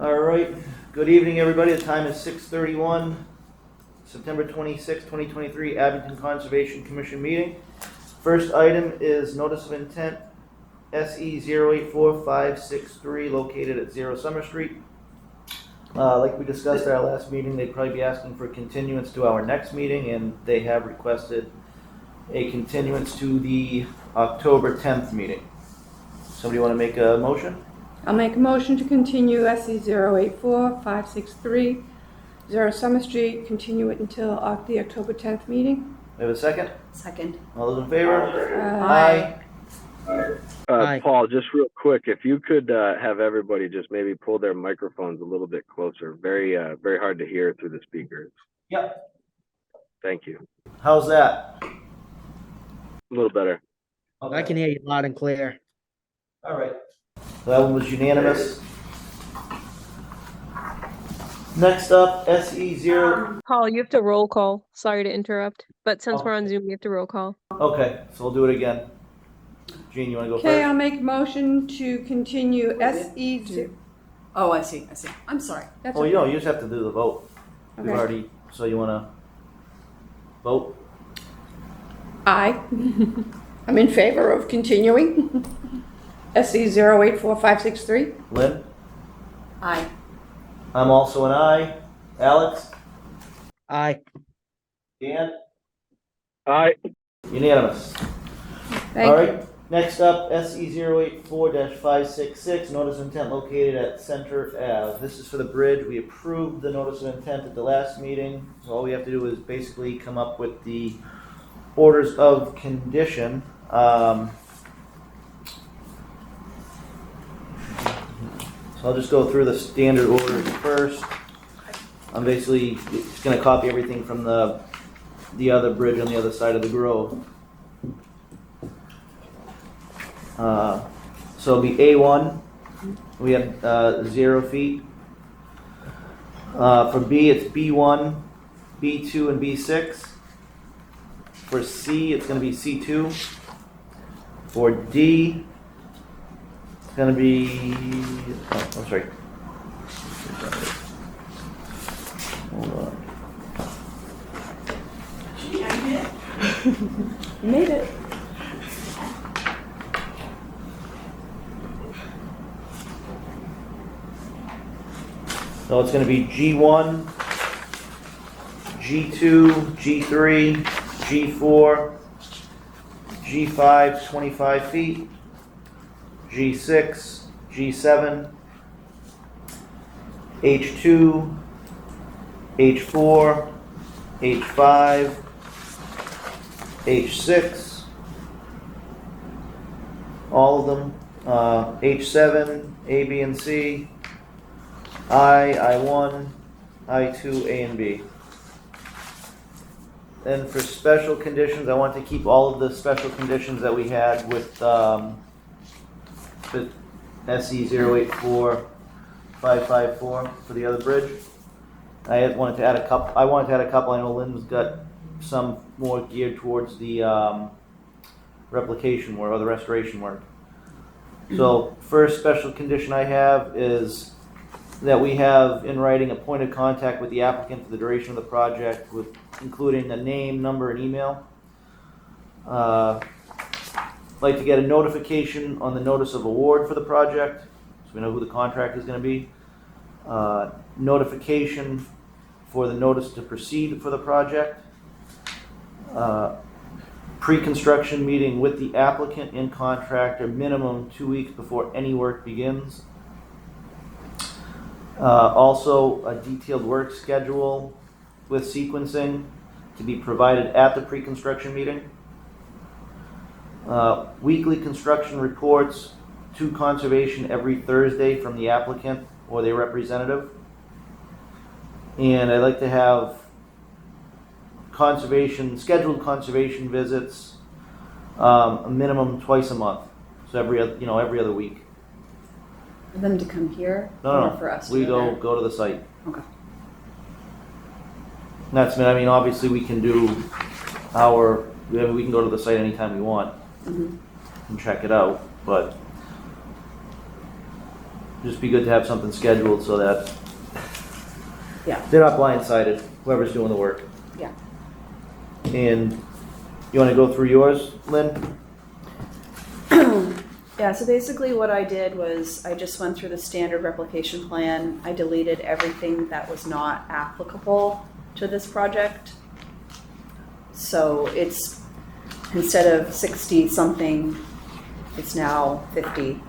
All right, good evening, everybody. The time is 6:31, September 26, 2023, Abington Conservation Commission meeting. First item is notice of intent, SE 084563, located at 0 Summer Street. Like we discussed at our last meeting, they'd probably be asking for continuance to our next meeting, and they have requested a continuance to the October 10th meeting. Somebody want to make a motion? I'll make a motion to continue SE 084563, 0 Summer Street, continue it until the October 10th meeting. We have a second? Second. All those in favor? Aye. Aye. Paul, just real quick, if you could have everybody just maybe pull their microphones a little bit closer. Very hard to hear through the speakers. Yep. Thank you. How's that? A little better. Okay. I can hear you loud and clear. All right. So that one was unanimous. Next up, SE 0. Paul, you have to roll call. Sorry to interrupt, but since Oh. we're on Zoom, you have to roll call. Okay, so we'll do it again. Gene, you want to go Okay, first? I'll make a motion to continue SE 0. Oh, I see. I'm sorry. That's Oh, okay. you just have to do the vote. You've Okay. already, so you want to vote? Aye. I'm in favor of continuing. SE 084563. Lynn? Aye. I'm also an aye. Alex? Aye. Dan? Aye. Unanimous. Thank All you. right, next up, SE 084-566, notice of intent located at Center Ave. This is for the bridge. We approved the notice of intent at the last meeting. So all we have to do is basically come up with the orders of condition. So I'll just go through the standard orders first. I'm basically just gonna copy everything from the other bridge on the other side of the grove. So it'll be A1, we have 0 feet. For B, it's B1, B2, and B6. For C, it's going to be C2. For D, it's going to be, oh, I'm sorry. Hold on. Made it. So it's going to be G1, G2, G3, G4, G5, 25 feet, G6, G7, H2, H4, H5, H6, all of them, H7, A, B, and C, I1, I2, A, and B. Then for special conditions, I want to keep all of the special conditions that we had with the SE 084554 for the other bridge. I wanted to add a couple. I know Lynn's got some more geared towards the replication work or the restoration work. So first special condition I have is that we have in writing a point of contact with the applicant for the duration of the project, with including a name, number, and email. Like to get a notification on the notice of award for the project, so we know who the contract is going to be. Notification for the notice to proceed for the project. Pre-construction meeting with the applicant and contractor, minimum 2 weeks before any work begins. Also, a detailed work schedule with sequencing to be provided at the pre-construction meeting. Weekly construction reports to conservation every Thursday from the applicant or their representative. And I'd like to have scheduled conservation visits, a minimum twice a month. So every other week. For them to come here No, or for us to we go go to the site. Okay. Obviously we can do we can go to the site anytime we want and check it out, but just be good to have something scheduled so that Yeah. they're not blindsided, whoever's doing the work. Yeah. And you wanna go through yours, Lynn? Yeah, so basically what I did was I just went through the standard replication plan. I deleted everything that was not applicable to this project. So it's, instead of 60 something, it's now 50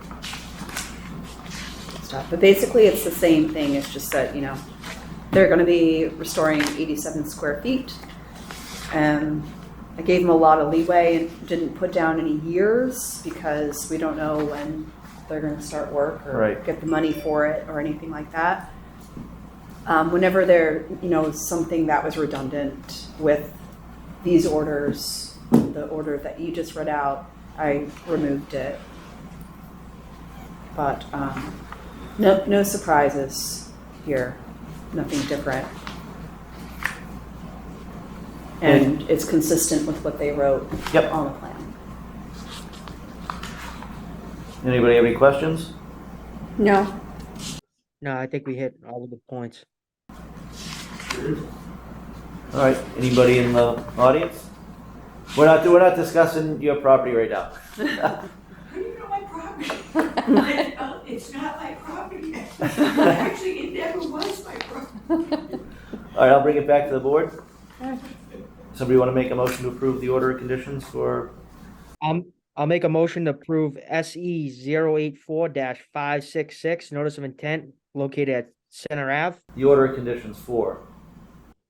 stuff. But basically it's the same thing. It's just that, you know, they're going to be restoring 87 square feet. I gave them a lot of leeway and didn't put down any years because we don't know when they're going to start work or Right. get the money for it or anything like that. Whenever there, you know, something that was redundant with these orders, the order that you just read out, I removed it. But no surprises here, nothing different. And it's consistent with what they wrote Yep. on the plan. Anybody have any questions? No. No, I think we hit all of the points. All right, anybody in the audience? We're not discussing your property right now. How do you know my property? It's not my property. Actually, it never was my property. All right, I'll bring it back to the board. Okay. Somebody want to make a motion to approve the order of conditions for, I'll make a motion to approve SE 084-566, notice of intent located at Center Ave. the order of conditions for?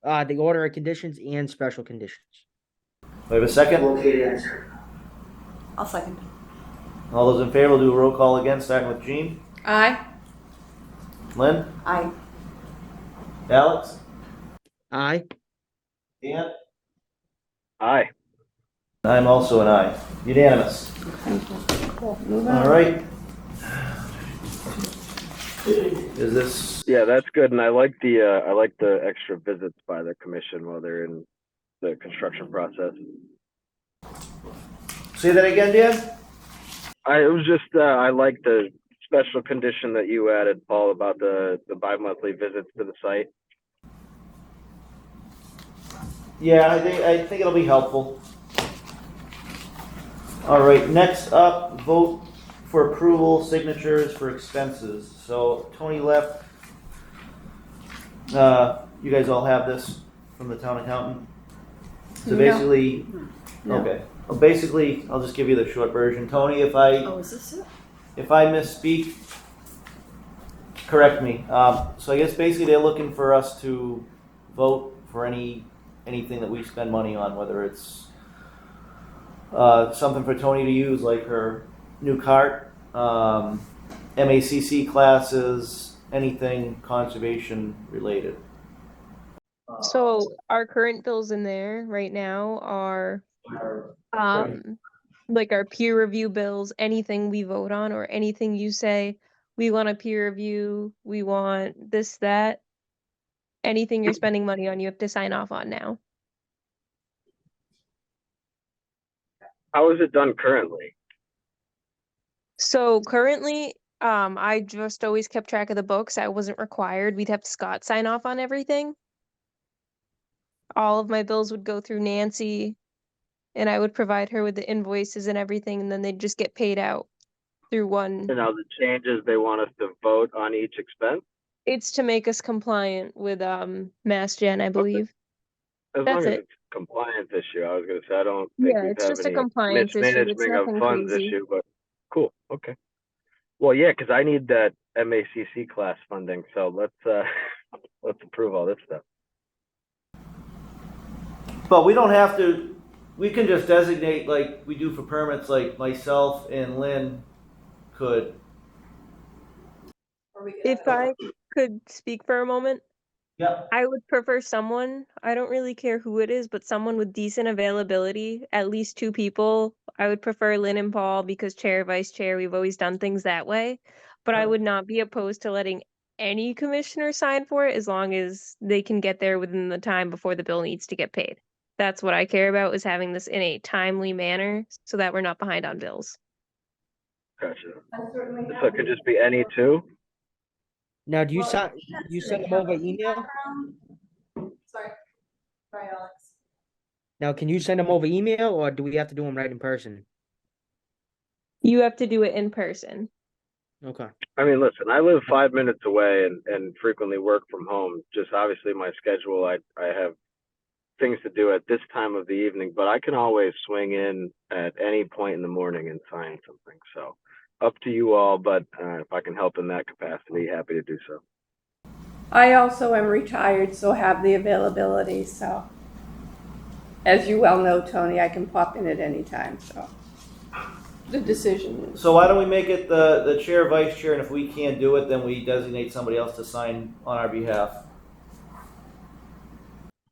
The order of conditions and special conditions. Do we have a second? I'll second. All those in favor, we'll do a roll call again, starting with Jean. Aye. Lynn? Aye. Alex? Aye. Dan? Aye. I'm also an aye. Unanimous. Cool. Move on. All right. Is this, Yeah, that's good, and I like the extra visits by the commission while they're in the construction process. say that again, Dan? I like the special condition that you added, Paul, about the bi-monthly visits to the site. Yeah, I think it'll be helpful. All right, next up, vote for approval, signatures for expenses. So Tony left. You guys all have this from the town accountant? So No. basically, No. okay. Well, basically, I'll just give you the short version. Tony, if I Oh, is this it? misspeak, correct me. So I guess basically they're looking for us to vote for anything that we spend money on, whether it's something for Tony to use, like her new cart, MACC classes, anything conservation related. So our current bills in there right now are like our peer review bills, anything we vote on or anything you say, we want a peer review, we want this, that, anything you're spending money on, you have to sign off on now. How is it done currently? So currently, I just always kept track of the books. I wasn't required. We'd have Scott sign off on everything. All of my bills would go through Nancy, and I would provide her with the invoices and everything, and then they'd just get paid out through one. And now the changes, they want us to vote on each expense? It's to make us compliant with Mass Gen, I believe. As That's long as it. it's a compliance issue, I was gonna say, I don't think Yeah, we'd it's have just a any compliance issue. It's mismanagement of nothing funds crazy. issue, but cool, okay. Well, yeah, because I need that MACC class funding, so let's let's approve all this stuff. But we don't have to, we can just designate like we do for permits, like myself and Lynn could. If I could speak for a moment, Yep. I would prefer someone, I don't really care who it is, but someone with decent availability, at least 2 people. I would prefer Lynn and Paul because chair, vice chair, we've always done things that way. But I would not be opposed to letting any commissioner sign for it as long as they can get there within the time before the bill needs to get paid. That's what I care about, is having this in a timely manner so that we're not behind on bills. Gotcha. So it could just be any two? Now, do you Well, send, he has you an send them over accounting email? background. Sorry. Sorry, Alex. Now, can you send them over email or do we have to do them right in person? You have to do it in person. Okay. I mean, listen, I live 5 minutes away and frequently work from home. Just obviously my schedule, I have things to do at this time of the evening, but I can always swing in at any point in the morning and sign something. So up to you all, but if I can help in that capacity, happy to do so. I also am retired, so have the availability, so. As you well know, Tony, I can pop in at any time, so. The decision is. So why don't we make it the chair, vice chair, and if we can't do it, then we designate somebody else to sign on our behalf.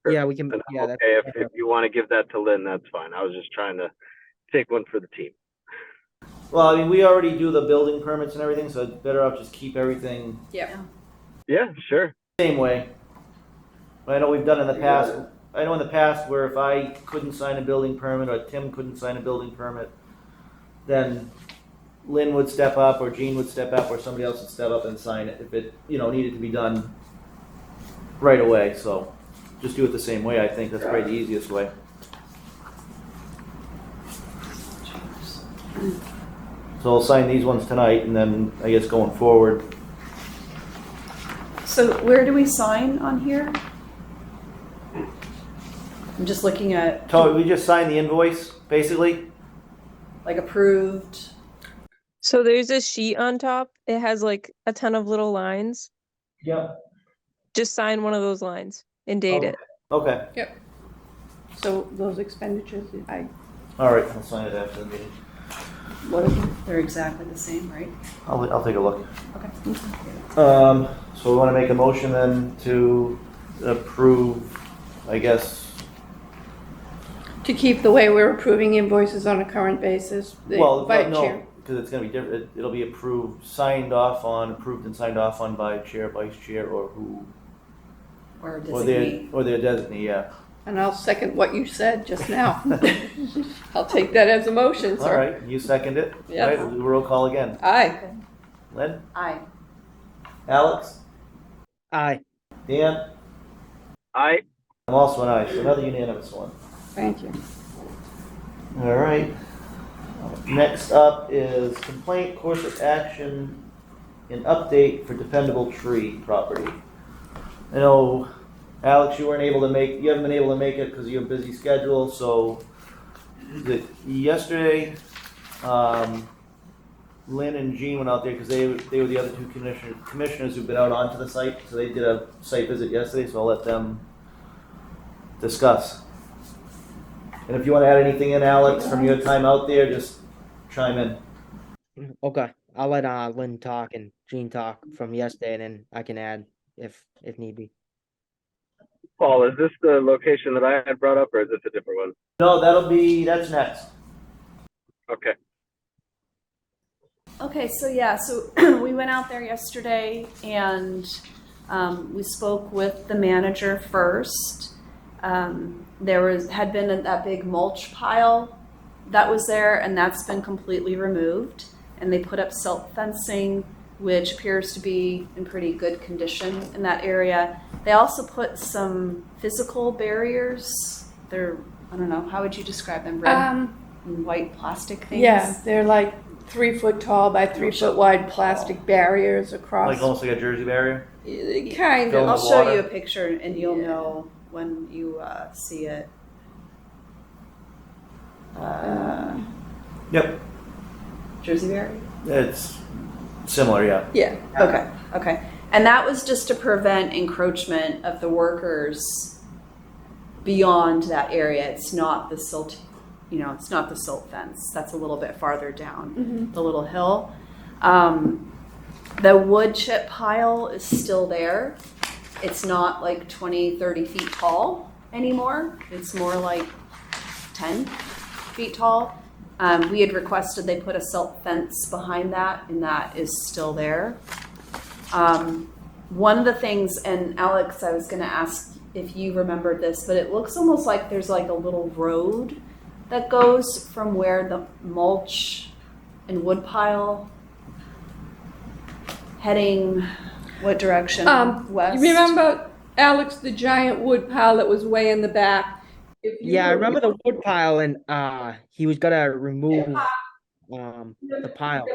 Yeah, we can, And yeah, I'm that's. okay if you want to give that to Lynn, that's fine. I was just trying to take one for the team. Well, I mean, we already do the building permits and everything, so it's better off just keep everything Yeah. Yeah, sure. same way. I know we've done in the past. I know in the past where if I couldn't sign a building permit or Tim couldn't sign a building permit, then Lynn would step up or Gene would step up or somebody else would step up and sign it if it, needed to be done right away. So just do it the same way. I think that's probably the easiest way. So I'll sign these ones tonight and then I guess going forward. So where do we sign on here? I'm just looking at We just sign the invoice, basically. like approved. So there's a sheet on top. It has like a ton of little lines. Yep. Just sign one of those lines and date it. Okay. So those expenditures, All right. I'll sign it after the meeting. What are they? They're exactly the same, right? I'll take a look. Okay. So we want to make a motion then to approve, I guess. to keep the way we're approving invoices on a current basis. Well, by no, chair. because it's going to be different. It'll be approved and signed off on by chair, vice chair, or who, Or or their designate. designee. Yeah. And I'll second what you said just now. I'll take that as a motion, sir. All right. You second it. Yeah. All right. We'll do a roll call again. Aye. Lynn, Aye. Alex, Aye. Dan. I I'm also an aye. So another unanimous one. Thank you. All right. Next up is complaint, course of action, and update for dependable tree property. I know, Alex, you haven't been able to make it because of your busy schedule, so yesterday, Lynn and Jean went out there because they were the other two commissioners who've been out onto the site, so they did a site visit yesterday, so I'll let them discuss. And if you want to add anything in, Alex, from your time out there, just chime in. Okay. I'll let Lynn talk and Gene talk from yesterday and then I can add if need be. Paul, is this the location that I had brought up, or is this a different one? No, that's next. Okay. Okay, so we went out there yesterday and we spoke with the manager first. There had been that big mulch pile that was there, and that's been completely removed. And they put up silt fencing, which appears to be in pretty good condition in that area. They also put some physical barriers. They're, I don't know, how would you describe them? Red and white plastic things? Yeah, they're like 3 foot tall by 3 foot wide plastic barriers across. Like almost like a Jersey barrier. Kind Fill of. I'll show water. you a picture and you'll Yeah. know when you see it. Yep. Jersey barrier? It's similar, yeah. Yeah. Okay. And that was just to prevent encroachment of the workers beyond that area. It's not the silt, it's not the silt fence. That's a little bit farther down the little hill. The wood chip pile is still there. It's not like 20, 30 feet tall anymore. It's more like 10 feet tall. We had requested they put a silt fence behind that, and that is still there. One of the things, and Alex, I was going to ask if you remembered this, but it looks almost like there's like a little road that goes from where the mulch and wood pile heading. What direction? West? You remember, Alex, the giant wood pile that was way in the back? If you Yeah, I were- remember the wood pile and he was gonna remove the pile.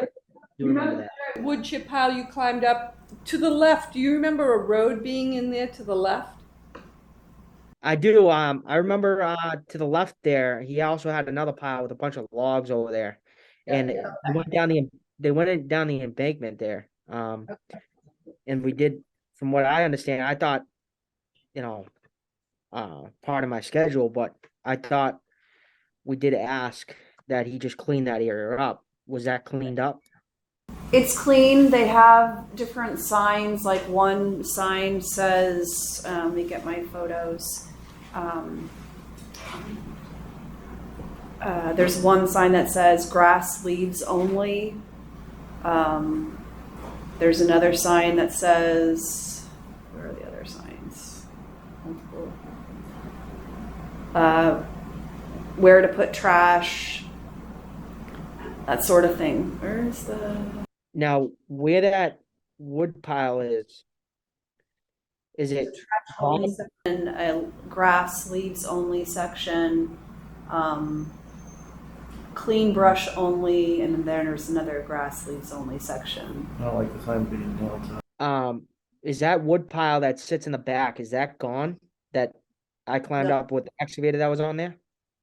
Do remember that. the wood chip pile you climbed up to the left? Do you remember a road being in there to the left? I do. I remember to the left there, he also had another pile with a bunch of logs over there. And they went down the embankment there. And we did, from what I understand, I thought, you know, part of my schedule, but I thought we did ask that he just clean that area up. Was that cleaned up? It's clean. They have different signs. Like one sign says, let me get my photos. There's one sign that says grass leaves only. There's another sign that says, where are the other signs? Where to put trash, that sort of thing. Where's the... Now, where that wood pile is it gone? And a grass leaves only section, clean brush only, and then there's another grass leaves only section. I don't like the sign being nailed. Is that wood pile that sits in the back, is that gone? That I climbed No. up with the excavator that was on there?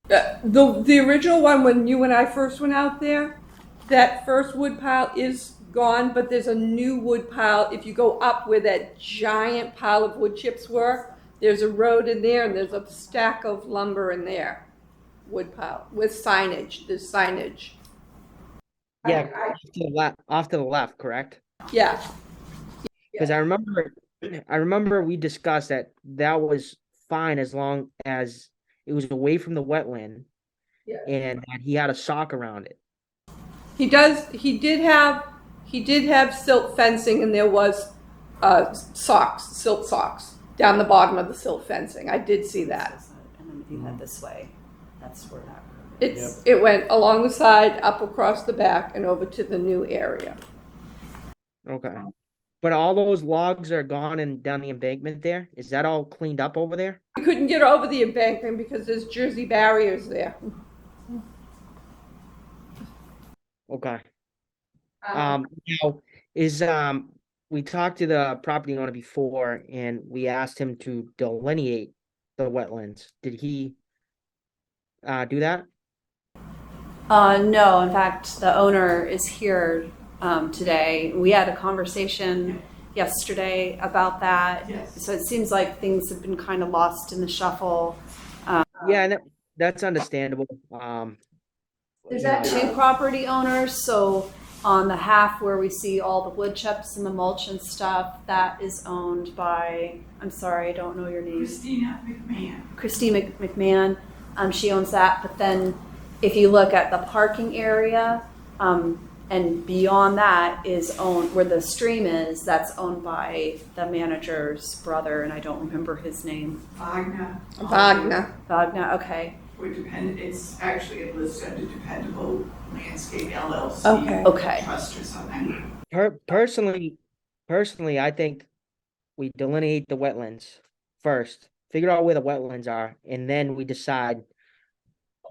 The original one, when you and I first went out there, that first wood pile is gone, but there's a new wood pile. If you go up where that giant pile of wood chips were, there's a road in there and there's a stack of lumber in there. Wood pile with signage. There's signage. Yeah, off to the left, correct? Yeah. Because I remember we discussed that was fine as long as it was away from the wetland. Yeah. And that he had a sock around it. He did have silt fencing, and there was silt socks down the bottom of the silt fencing. I did see that. And then if you head this way, that's where that road is. It went along the side, up across the back, and over to the new area. Okay. But all those logs are gone and down the embankment there? Is that all cleaned up over there? We couldn't get over the embankment because there's Jersey barriers there. Okay. Now is we talked to the property owner before and we asked him to delineate the wetlands. Did he do that? No, in fact, the owner is here today. We had a conversation yesterday about that. Yes. So it seems like things have been kind of lost in the shuffle. Yeah, and that's understandable. There's you know, two property owners, so on the half where we see all the wood chips and the mulch and stuff, that is owned by, I'm sorry, I don't know your name. Christina McMahon. Christine McMahon. She owns that. But then if you look at the parking area, and beyond that is owned, where the stream is, that's owned by the manager's brother, and I don't remember his name. Wagner. Wagner. Wagner, okay. It's actually listed under Dependable Landscape LLC. Okay. Okay. Trust or something. personally, I think we delineate the wetlands first, figure out where the wetlands are, and then we decide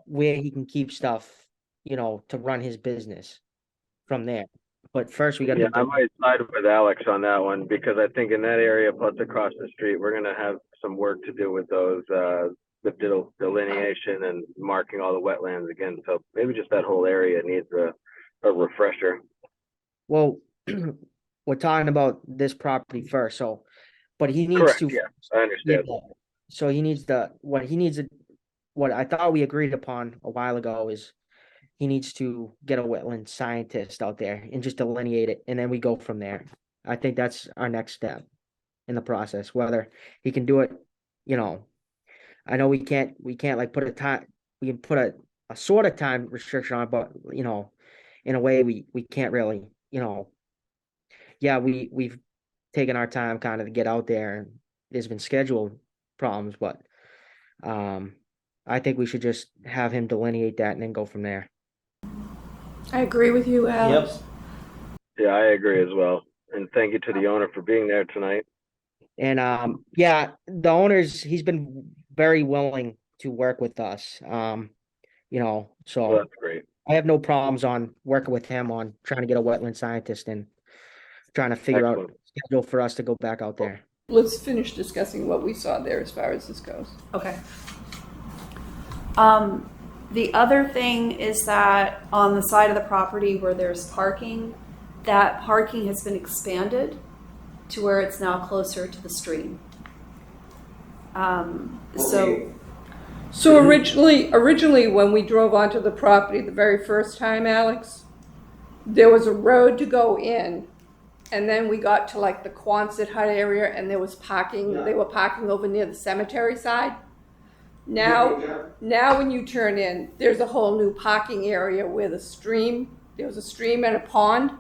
where he can keep stuff, to run his business from there. But first we gotta. Yeah, I might side with Alex on that one because I think in that area plus across the street, we're gonna have some work to do with those, the delineation and marking all the wetlands again. So maybe just that whole area needs a refresher. Well, we're talking about this property first, so, but he needs Correct, to. yeah, I understand. Yeah, so he needs what I thought we agreed upon a while ago is he needs to get a wetland scientist out there and just delineate it, and then we go from there. I think that's our next step in the process, whether he can do it, I know we can't like put a time, we can put a sort of time restriction on it, but in a way we can't really, yeah, we've taken our time kind of to get out there, and there's been schedule problems, but I think we should just have him delineate that and then go from there. I agree with you, Alex. Yep. Yeah, I agree as well. And thank you to the owner for being there tonight. And yeah, the owner's he's been very willing to work with us. You know, So so that's great. I have no problems on working with him on trying to get a wetland scientist and trying to figure out Excellent. a schedule for us to go back out there. Let's finish discussing what we saw there as far as this goes. Okay. The other thing is that on the side of the property where there's parking, that parking has been expanded to where it's now closer to the stream. So So originally when we drove onto the property the very first time, Alex, there was a road to go in, and then we got to like the Quonset hut area, and there was parking. They were parking over near the cemetery side. Now when you turn in, there's a whole new parking area where there was a stream and a pond.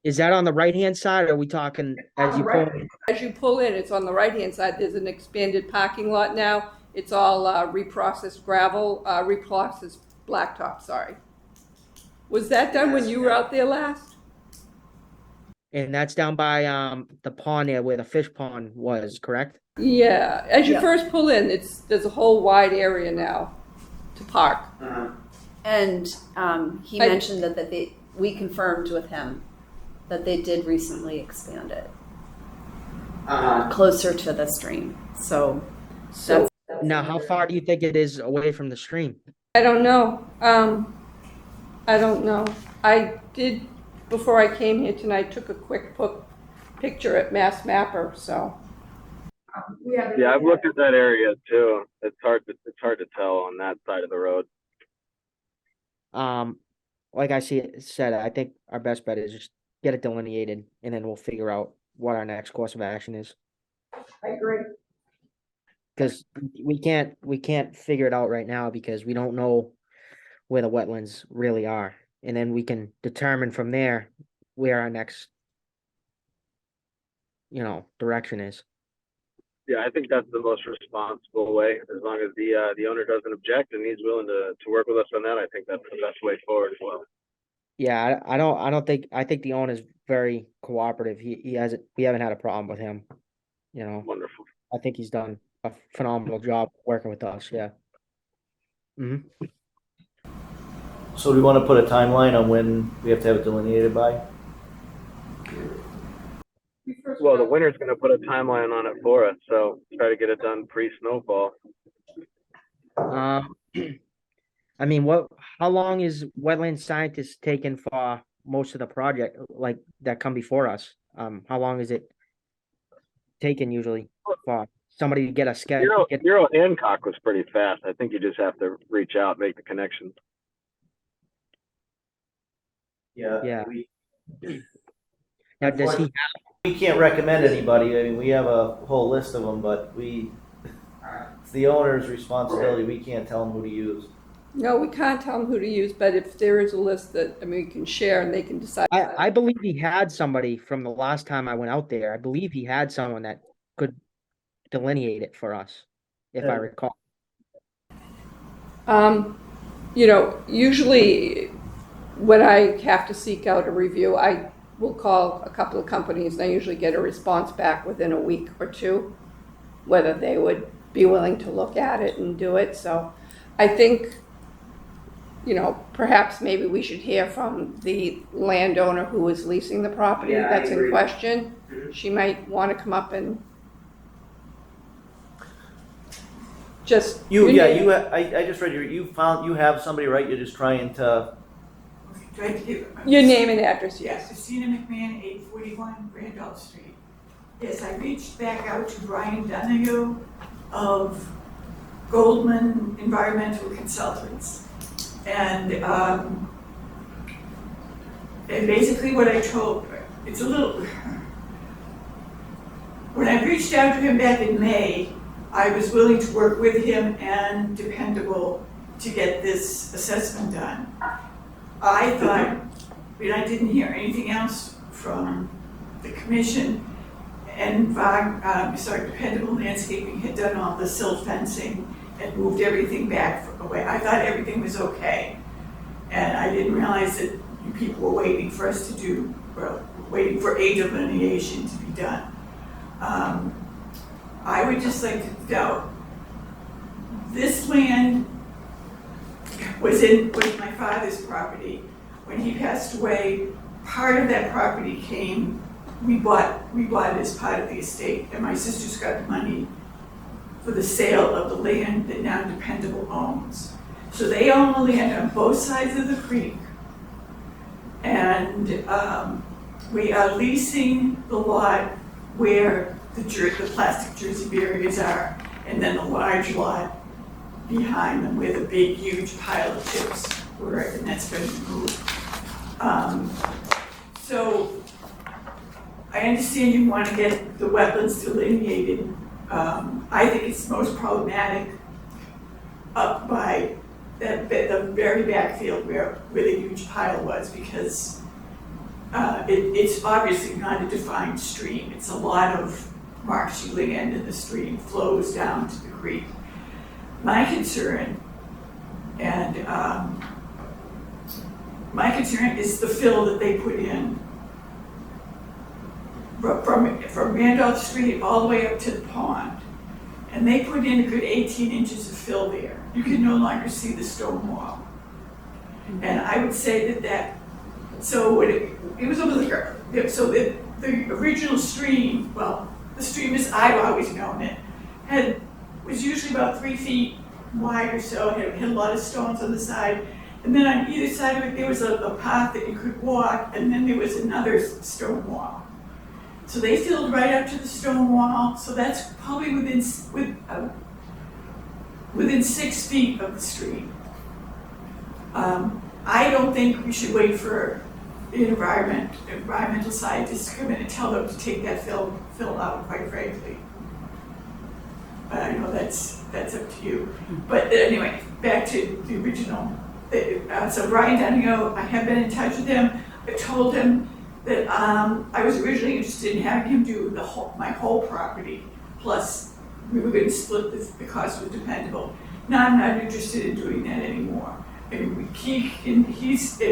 Is that on the right-hand side, or are we talking as you pull? As you pull in, it's on the right-hand side. There's an expanded parking lot now. It's all reprocessed gravel, reprocessed blacktop, sorry. Was that done when you were out there last? And that's down by the pond there where the fish pond was, correct? Yeah, as you Yeah. first pull in, there's a whole wide area now to park. and he I- mentioned that we confirmed with him that they did recently expand it closer to the stream. So So, Now, how far do you think it is away from the stream? I don't know. I don't know. I did, before I came here tonight, took a quick picture at Mass Mapper, so. Yeah, I've looked at that area too. It's hard to tell on that side of the road. Like I said, I think our best bet is just get it delineated, and then we'll figure out what our next course of action is. I agree. Because we can't figure it out right now because we don't know where the wetlands really are, and then we can determine from there where our next, direction is. Yeah, I think that's the most responsible way. As long as the owner doesn't object and he's willing to work with us on that, I think that's the best way forward as well. Yeah, I think the owner's very cooperative. We haven't had a problem with him. Wonderful. I think he's done a phenomenal job working with us. Yeah. So do we want to put a timeline on when we have to have it delineated by? Well, the winter's going to put a timeline on it for us, so try to get it done pre-snowfall. I mean, how long is wetland scientists taking for most of the project, like that come before us? How long is it taken usually for somebody to get a schedule? Euro Hancock was pretty fast. I think you just have to reach out, make the connection. Yeah. Now, does he? We can't recommend anybody. I mean, we have a whole list of them, but it's the owner's responsibility. We can't tell them who to use. No, we can't tell them who to use, but if there is a list that, we can share and they can decide. I believe he had somebody from the last time I went out there. I believe he had someone that could delineate it for us, if I recall. Usually when I have to seek out a review, I will call a couple of companies and I usually get a response back within a week or two, whether they would be willing to look at it and do it. So I think, perhaps maybe we should hear from the landowner who is leasing the property that's in question. She might want to come up and just. I just read you have somebody, right? You're just trying to. Tried to give Your name and address, Yeah, yes. Christina McMahon, 841 Randolph Street. Yes, I reached back out to Brian Donahue of Goldman Environmental Consultants. And basically what I told, it's a little, when I reached out to him back in May, I was willing to work with him and Dependable to get this assessment done. I thought, but I didn't hear anything else from the commission, and Dependable Landscaping had done all the silt fencing and moved everything back away. I thought everything was okay, and I didn't realize that you people were waiting for us to do, well, waiting for a delineation to be done. I would just like to know, this land was my father's property. When he passed away, part of that property we bought it as part of the estate, and my sister's got money for the sale of the land that now Dependable owns. So they own the land on both sides of the creek. And we are leasing the lot where the plastic Jersey barriers are, and then the large lot behind them where the big, huge pile of chips were, and that's been removed. So I understand you want to get the wetlands delineated. I think it's most problematic up by the very backfield where the huge pile was, because it's obviously not a defined stream. It's a lot of marshy land, and the stream flows down to the creek. My concern is the fill that they put in from Randolph Street all the way up to the pond. And they put in a good 18 inches of fill there. You can no longer see the stone wall. And I would say so it was almost like, so the original stream, well, the stream as I've always known it, was usually about 3 feet wide or so, had a lot of stones on the side. And then on either side of it, there was a path that you could walk, and then there was another stone wall. So they filled right up to the stone wall, so that's probably within 6 feet of the stream. I don't think we should wait for the environmental scientists to come in and tell them to take that fill out, quite frankly. But I know that's up to you. But anyway, back to the original. So Brian Dunio, I have been in touch with him. I told him that I was originally interested in having him do my whole property, plus we were going to split the cost with Dependable. Now I'm not interested in doing that anymore. And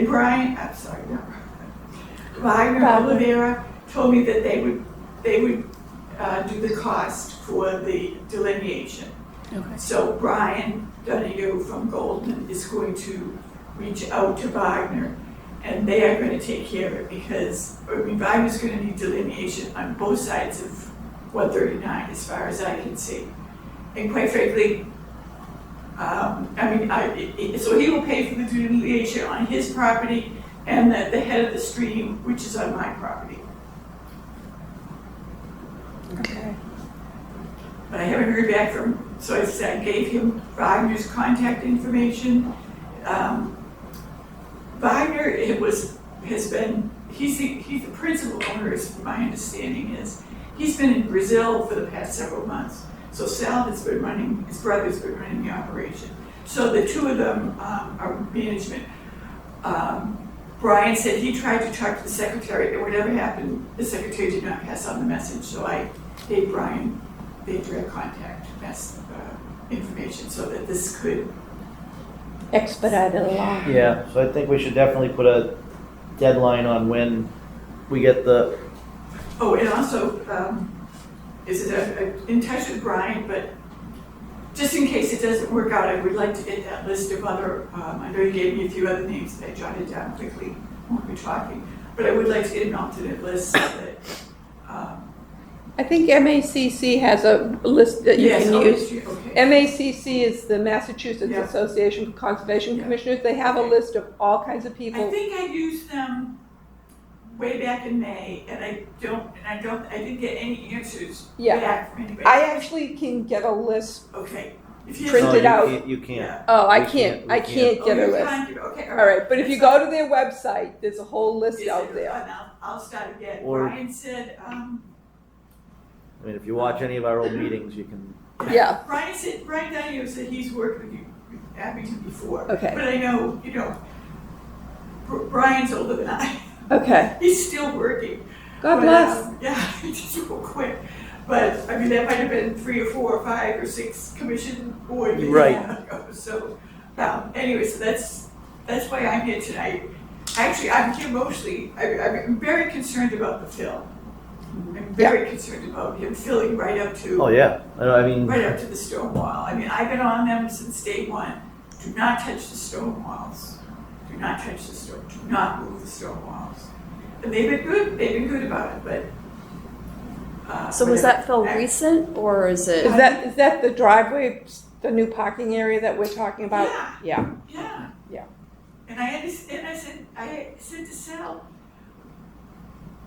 Brian, I'm sorry, no, Wagner Oliveira told me that they would do the cost for the delineation. Okay. So Brian Donahue from Golden is going to reach out to Wagner, and they are going to take care of it, because Wagner's going to need delineation on both sides of 139 as far as I can see. And quite frankly, so he will pay for the delineation on his property and the head of the stream, which is on my property. Okay. But I haven't heard back from, so I gave him Wagner's contact information. Wagner, he's the principal owner, as my understanding is. He's been in Brazil for the past several months. So Sal has been running, his brother's been running the operation. So the two of them are management. Brian said he tried to talk to the secretary, and whatever happened, the secretary did not pass on the message. So I gave Brian the direct contact information so that this could Expedite it along. Yeah, so I think we should definitely put a deadline on when we get the, Oh, and also, in touch with Brian, but just in case it doesn't work out, I would like to get that list of other, I know you gave me a few other names that I jotted down quickly while we're talking, but I would like to get an alternate list so that, I think MACC has a list that you yes, can oh, use. okay. MACC is the Massachusetts Yeah. Association for Conservation Yeah. Commissioners. They have a list of all kinds of people. I think I used them way back in May, and I didn't get any answers Yeah. back from anybody. I actually can get a list. Okay. If you Print no, it you out. can't- You can't. Yeah. Oh, I We can't. can't- I we can't Oh, get a you list. can't give it, okay, All right, but if you That's go to their website, there's a whole list Is out it? there. And I'll start again. Or- Brian said, I mean, if you watch any of our old meetings, you can, Yeah. Brian Donahue said he's worked with you, with Abington before. Okay. But I know, Brian's older than I. Okay. He's still working. God But, bless. yeah, he just real quick. But, I mean, that might have been 3 or 4 or 5 or 6 commission board meetings Right. ago. So, anyway, so that's why I'm here tonight. actually, I'm here mostly, I'm very concerned about the fill. I'm very concerned about him filling right up to. Oh, yeah, I mean, Right up to the stone wall. I mean, I've been on them since day one. Do not touch the stone walls. Do not touch the stone, do not move the stone walls. And they've been good about it, but. So was that fill recent or is it? Is that the driveway, the new parking area that we're talking about? Yeah. Yeah. Yeah. Yeah. And I understand, I said to Sal,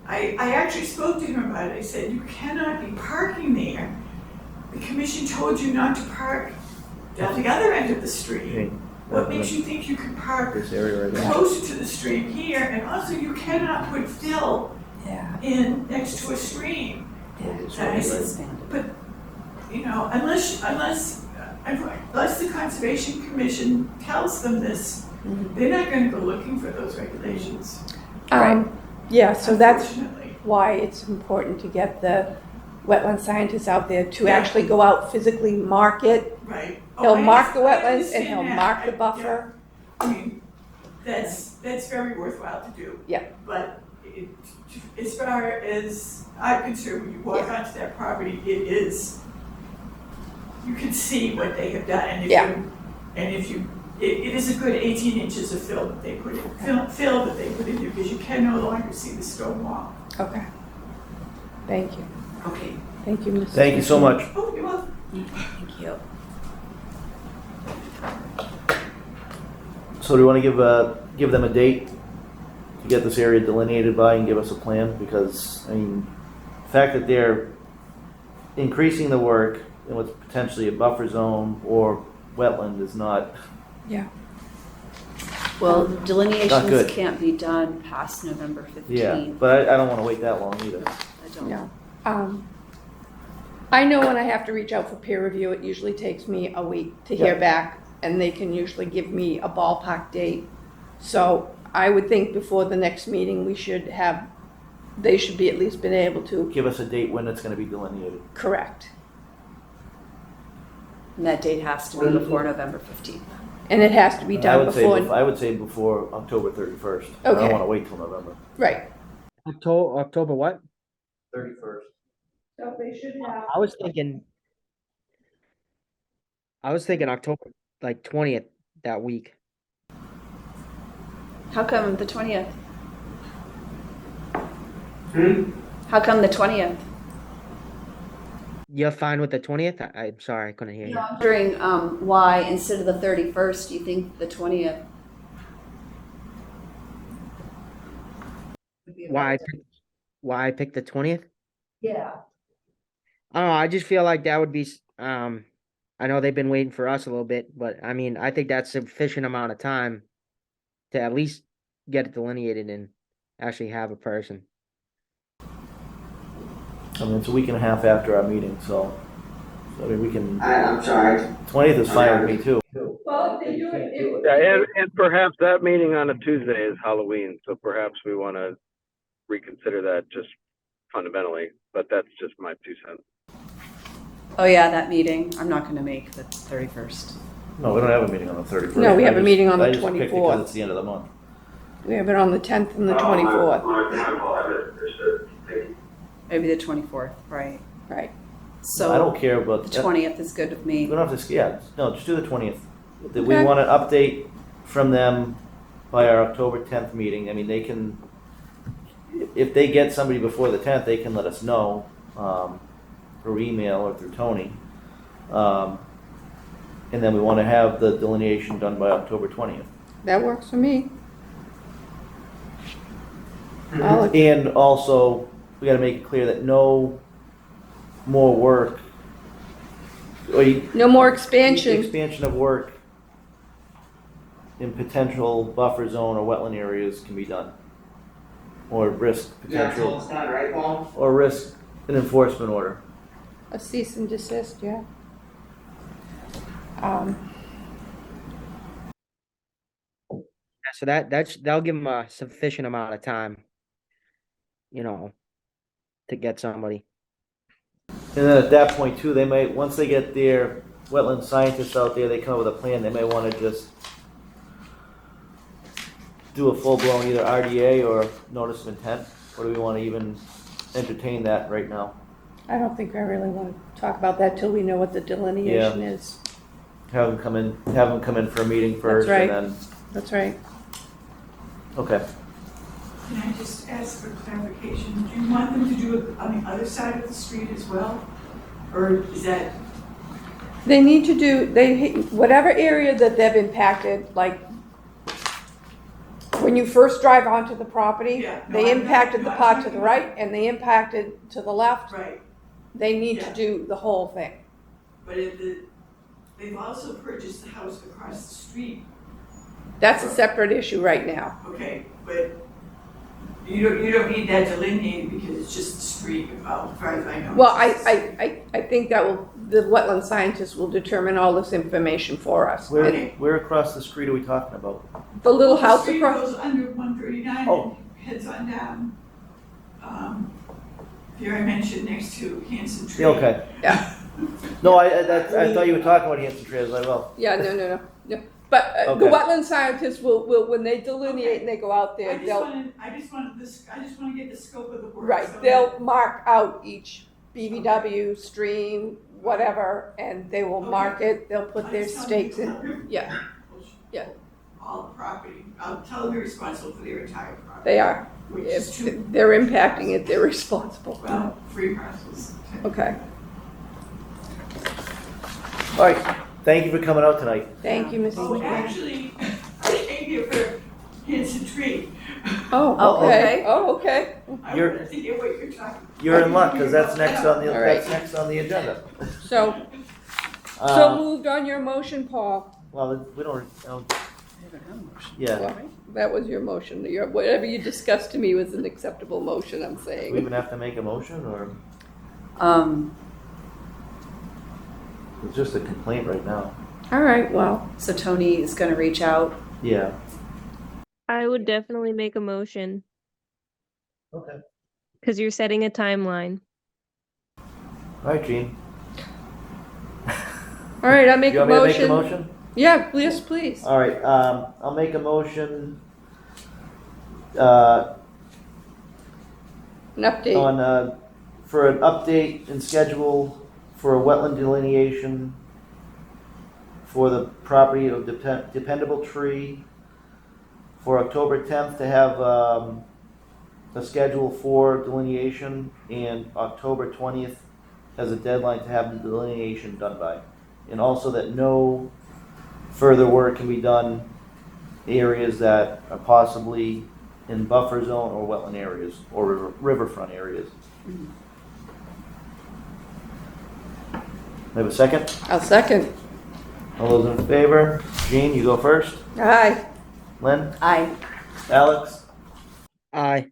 I actually spoke to him about it. I said, you cannot be parking there. The commission told you not to park down the other end of the street. What makes you think you can park this area right there. closer to the stream here? And also, you cannot put fill Yeah. in next to a stream. And I said, but, you know, unless the Conservation Commission tells them this, they're not gonna go looking for those regulations, Yeah, so that's unfortunately. why it's important to get the wetland scientists out there to Yeah. actually go out physically mark it. Right. He'll I mark the understand wetlands and he'll that. mark the Yeah. buffer. I mean, that's very worthwhile to do. Yeah. But as far as I'm concerned, when you walk onto that property, it is, you can see what they have done. And if you, it is a good 18 inches of fill that they put in, fill that they put in there, because you can no longer see the stone wall. Okay. Thank you. Okay. Thank you, Mrs. Thank you so much. Oh, you're welcome. Thank you. So do you want to give them a date to get this area delineated by and give us a plan? Because, I mean, the fact that they're increasing the work in what's potentially a buffer zone or wetland is not, Well, Not delineations good. can't be done past November 15th. yeah, but I don't want to wait that long either. I don't. No. I know when I have to reach out for peer review, it usually takes me a week to hear Yeah. back, and they can usually give me a ballpark date. So I would think before the next meeting, they should be at least been able to Give us a date when it's going to be delineated. correct. And that date has to be before November 15th. And it has to be done before, I would say before October 31st. I Okay. don't want to wait till November. right. October what? 31st. So they should have. I was thinking October, like 20th that week. How come the 20th? How come the 20th? You're fine with the 20th? I'm sorry, I couldn't hear you. I'm wondering why instead of the 31st, you think the 20th? Why I picked the 20th? Yeah. I don't know, I just feel like that would be, I know they've been waiting for us a little bit, but I mean, I think that's sufficient amount of time to at least get it delineated and actually have a person. I mean, it's a week and a half after our meeting, so I mean, we can. I'm sorry. 20th is fine with me too. Well, if they do it, Yeah, and perhaps that meeting on a Tuesday is Halloween, so perhaps we want to reconsider that just fundamentally, but that's just my 2 cents. Oh yeah, that meeting. I'm not going to make the 31st. No, we don't have a meeting on the 31st. No, we have a meeting on the I just picked it 'cause 24th. it's the end of the month. we have it on the 10th and the 24th, Maybe the 24th, right? right. So I don't care about the that. 20th is good with me. We don't have to, yeah, no, just do the 20th. We Okay. want an update from them by our October 10th meeting. I mean, they can, if they get somebody before the 10th, they can let us know, through email or through Tony. And then we want to have the delineation done by October 20th. That works for me. I'll- And also, we gotta make it clear that no more work, No more expansion. expansion of work in potential buffer zone or wetland areas can be done. Or risk Yeah, until potential, it's done, right, Paul? or risk an enforcement order. A cease and desist, yeah. So that'll give them a sufficient amount of time, to get somebody. And then at that point too, they might, once they get their wetland scientists out there, they come up with a plan, they may wanna just do a full-blown either RDA or notice of intent? Or do we want to even entertain that right now? I don't think I really want to talk about that till we know what the delineation is. Have them come in for a meeting first right. and then, That's right. okay. Can I just ask for clarification? Do you want them to do it on the other side of the street as well? Or is that, They need to do, whatever area that they've impacted, like, when you first drive onto the property, Yeah, no, they I'm not- impacted the not part to talking the right and they impacted to the left. right, They need to Yeah. do the whole thing. but they've also purchased the house across the street, That's a separate issue right now. okay, but you don't need that delineated because it's just a street, as far as I know. Well, I think that the wetland scientists will determine all this information for us. Where, And where across the street are we talking about? the little house The street across, goes under 139 Oh. and heads on down. Here I mentioned next to Hanson Tree. Yeah, okay. Yeah. No, I thought you were talking about Hanson Tree, I was like, well, yeah, no. But the Okay. wetland scientists will, when they delineate and they go out there, I just they'll, want to get the scope of the work. right, so they'll mark out each BVW, stream, whatever, and they will mark it, they'll put I their just stakes wanted to in. cover Yeah, yeah. All the property. I'll tell them you're responsible for their entire property. They are. Which is If two, they're impacting it, they're responsible. well, 3 parcels. Okay, all right, thank you for coming out tonight. thank you, Mrs. Oh, McGuire. actually, I came here for Hanson Tree. Oh, Oh, okay, okay. oh, okay. I You're- wanted to hear what you're talking. You're in luck, because that's next on the, All right. that's next on the agenda. So moved on your motion, Paul. Well, we don't, yeah, Well, that was your motion. Whatever you discussed to me was an acceptable motion, I'm we saying. even have to make a motion, or it's just a complaint right now? All right, well, So Tony is gonna reach out. Yeah. I would definitely make a motion Okay. because you're setting a timeline. All right, Gene. all right, I make You a want me to make the motion. motion? Yeah, please, please. All right, I'll make a motion, uh, An update. on, for an update and schedule for a wetland delineation for the property of Dependable Tree for October 10th to have, a schedule for delineation and October 20th as a deadline to have the delineation done by. And also that no further work can be done in areas that are possibly in buffer zone or wetland areas or riverfront areas. Have a second? I'll second. All those in favor? Gene, you go first. Aye. Lynn? Aye. Alex? Aye.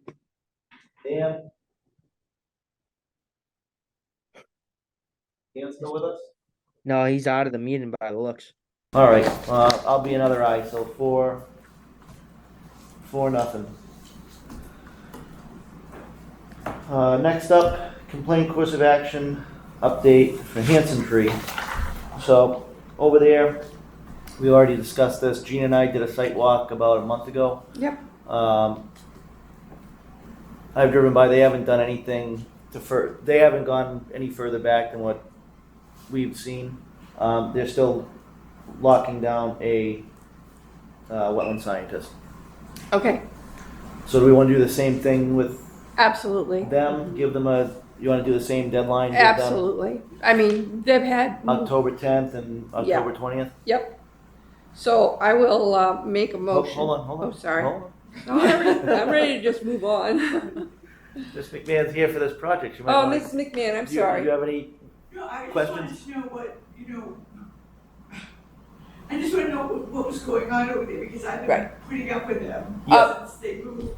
Dan? Dan's still with us? No, he's out of the meeting by the looks. All right, I'll be another aye, so 4-0. Next up, complaint course of action update for Hanson Tree. So over there, we already discussed this. Gene and I did a site walk about a month ago. Yep. I've driven by, they haven't done anything they haven't gone any further back than what we've seen. They're still locking down a wetland scientist. Okay, So do we want to do the same thing with absolutely. them? Give them you want to do the same deadline? Give them Absolutely. I mean, they've had. October 10th and October 20th? Yep. So I will make a motion. Hold on. Oh, sorry. Hold on. No, I'm ready to just move on. Miss McMahon's here for this project. She might Oh, wanna- Miss McMahon, I'm Do you sorry. have any? No, I just Questions? wanted to know I just want to know what was going on over there because I've been Right. putting up with them Yeah. since they moved.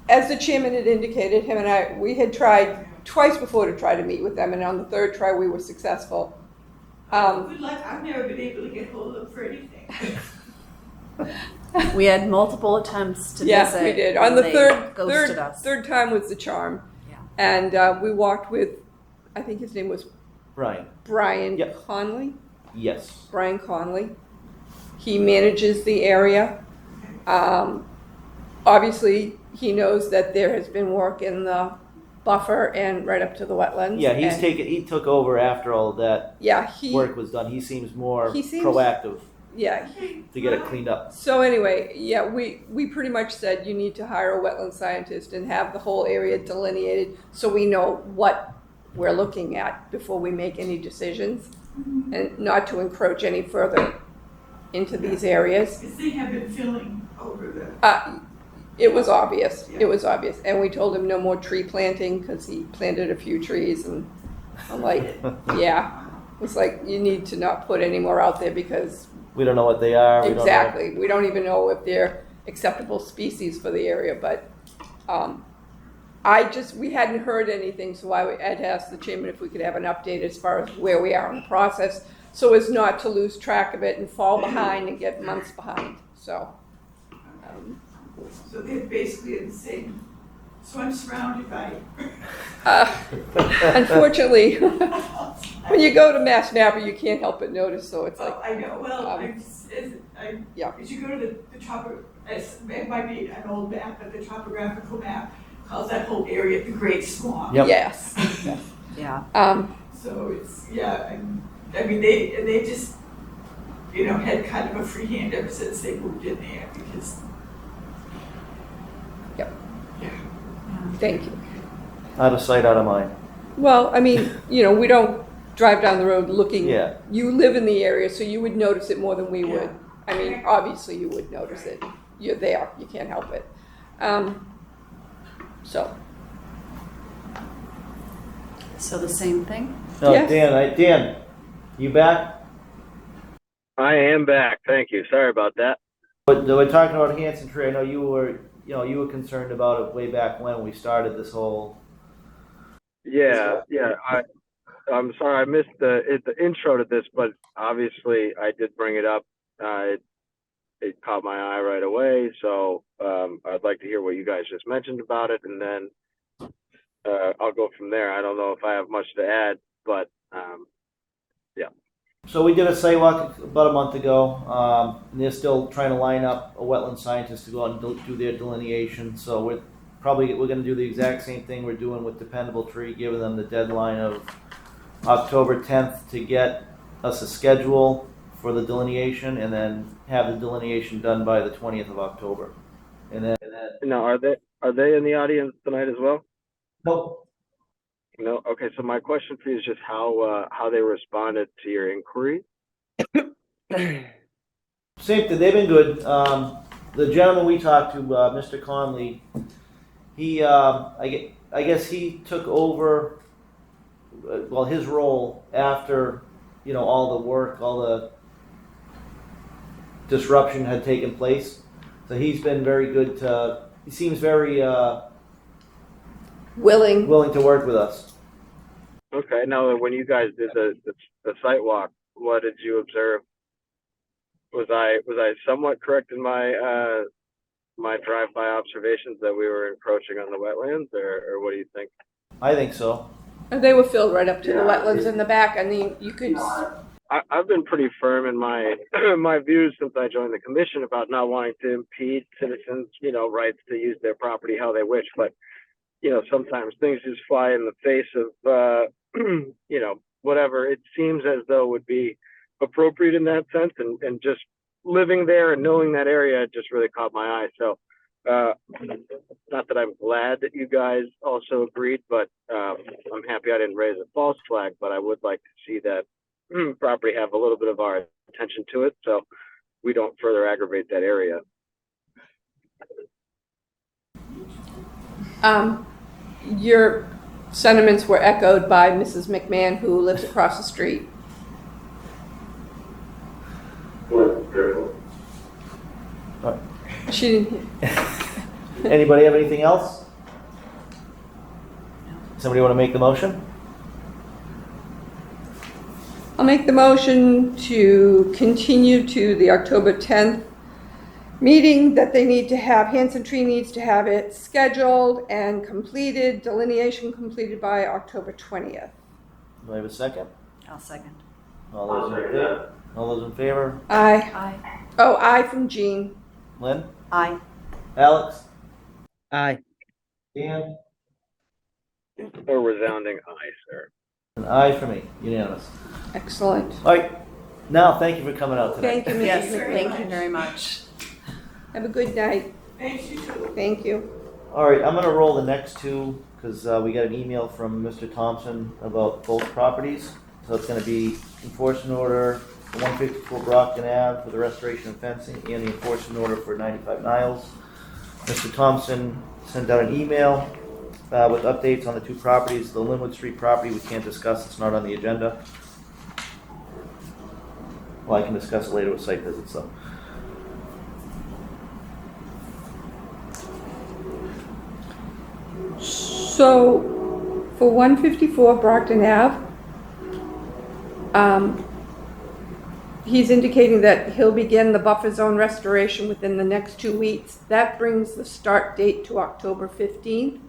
As the chairman had indicated, him and I, we had tried twice before to try to meet with them, and on the third try, we were successful. Good luck, I've never been able to get hold of them for anything. We had multiple attempts to Yeah, visit. we did. On the and they third ghosted us. third time was the charm. Yeah. And we walked with, I think his name was Brian? Brian Yep. Conley. Yes. He manages the area. obviously, he knows that there has been work in the buffer and right up to the wetlands. Yeah, and- he took over after all of that Yeah, he, work was done. He seems more He seems- proactive yeah. to get it cleaned up. So anyway, yeah, we pretty much said you need to hire a wetland scientist and have the whole area delineated so we know what we're looking at before we make any decisions, and not to encroach any further into these areas. Because they have been filling over the, It was obvious, and we told him no more tree planting, because he planted a few trees, and I'm like, yeah. It's like, you need to not put any more out there, because We don't know what they are. We don't know. exactly, we don't even know if they're acceptable species for the area, but, we hadn't heard anything, so I had asked the chairman if we could have an update as far as where we are in the process, so as not to lose track of it and fall behind and get months behind, so. so they're basically in the same, so I'm surrounded by. Unfortunately, when you go to Mass Napa, you can't help but notice, so it's like, Oh, I know, well, yeah. as you go to it might be an old map, but the topographical map calls that whole area the Great Swamp. Yep. yes. Yeah. So it's, yeah, I mean, they just, had kind of a free hand ever since they moved in there, because. Yep. Yeah. Thank you. Out of sight, out of mind. Well, I mean, we don't drive down the road looking. Yeah. You live in the area, so you would notice it more than we would. Yeah. I mean, obviously you would notice it. You're there, you can't help it. So, So the same thing? No, Yes. Dan, you back? I am back. Thank you. Sorry about that. But we're talking about Hanson Tree. I know you were concerned about it way back when we started this whole. Yeah. I'm sorry I missed the intro to this, but obviously I did bring it up. It caught my eye right away, so I'd like to hear what you guys just mentioned about it, and then I'll go from there. I don't know if I have much to add, but yeah. So we did a sidewalk about a month ago. And they're still trying to line up a wetland scientist to go out and do their delineation. So we're going to do the exact same thing we're doing with Dependable Tree, giving them the deadline of October 10th to get us a schedule for the delineation, and then have the delineation done by the 20th of October. And then Now, are they in the audience tonight as well? nope. No. Okay. So my question for you is just how they responded to your inquiry. Same thing. They've been good. The gentleman we talked to, Mr. Conley, he, I guess he took over, his role after, all the work, all the disruption had taken place. So he's been very good he seems very willing. willing to work with us. Okay. Now, when you guys did the site walk, what did you observe? Was I somewhat correct in my my drive-by observations that we were encroaching on the wetlands, or what do you think? I think so. And they were filled right up to the Yeah. wetlands in the back. I mean, you could, I've been pretty firm in my my views since I joined the commission about not wanting to impede citizens, rights to use their property how they wish. But sometimes things just fly in the face of whatever it seems as though would be appropriate in that sense, and just living there and knowing that area just really caught my eye. So not that I'm glad that you guys also agreed, but I'm happy I didn't raise a false flag, but I would like to see that property have a little bit of our attention to it, so we don't further aggravate that area. your sentiments were echoed by Mrs. McMahon, who lives across the street. She didn't. Anybody have anything else? Somebody want to make the motion? I'll make the motion to continue to the October 10th meeting, that they need to have, Hanson Tree needs to have it scheduled and completed, delineation completed by October 20th. Do I have a second? I'll second. All those in favor? Aye. Aye. Oh, aye from Jean. Lynn? Aye. Alex? Aye. Dan? A resounding aye, sir. An aye for me, unanimous. Excellent. All right, now, thank you for coming out tonight. Thank you, Mrs. Yes, McLean. thank you very much. Have a good night. Thanks, you too. Thank you. All right, I'm gonna roll the next two, because we got an email from Mr. Thompson about both properties. So it's gonna be enforcement order for 154 Brockton Ave for the restoration of fencing, and the enforcement order for 95 Niles. Mr. Thompson sent out an email with updates on the two properties. The Linwood Street property we can't discuss, it's not on the agenda. Well, I can discuss it later with site visits, though. So, for 154 Brockton Ave, he's indicating that he'll begin the buffer zone restoration within the next 2 weeks. That brings the start date to October 15th,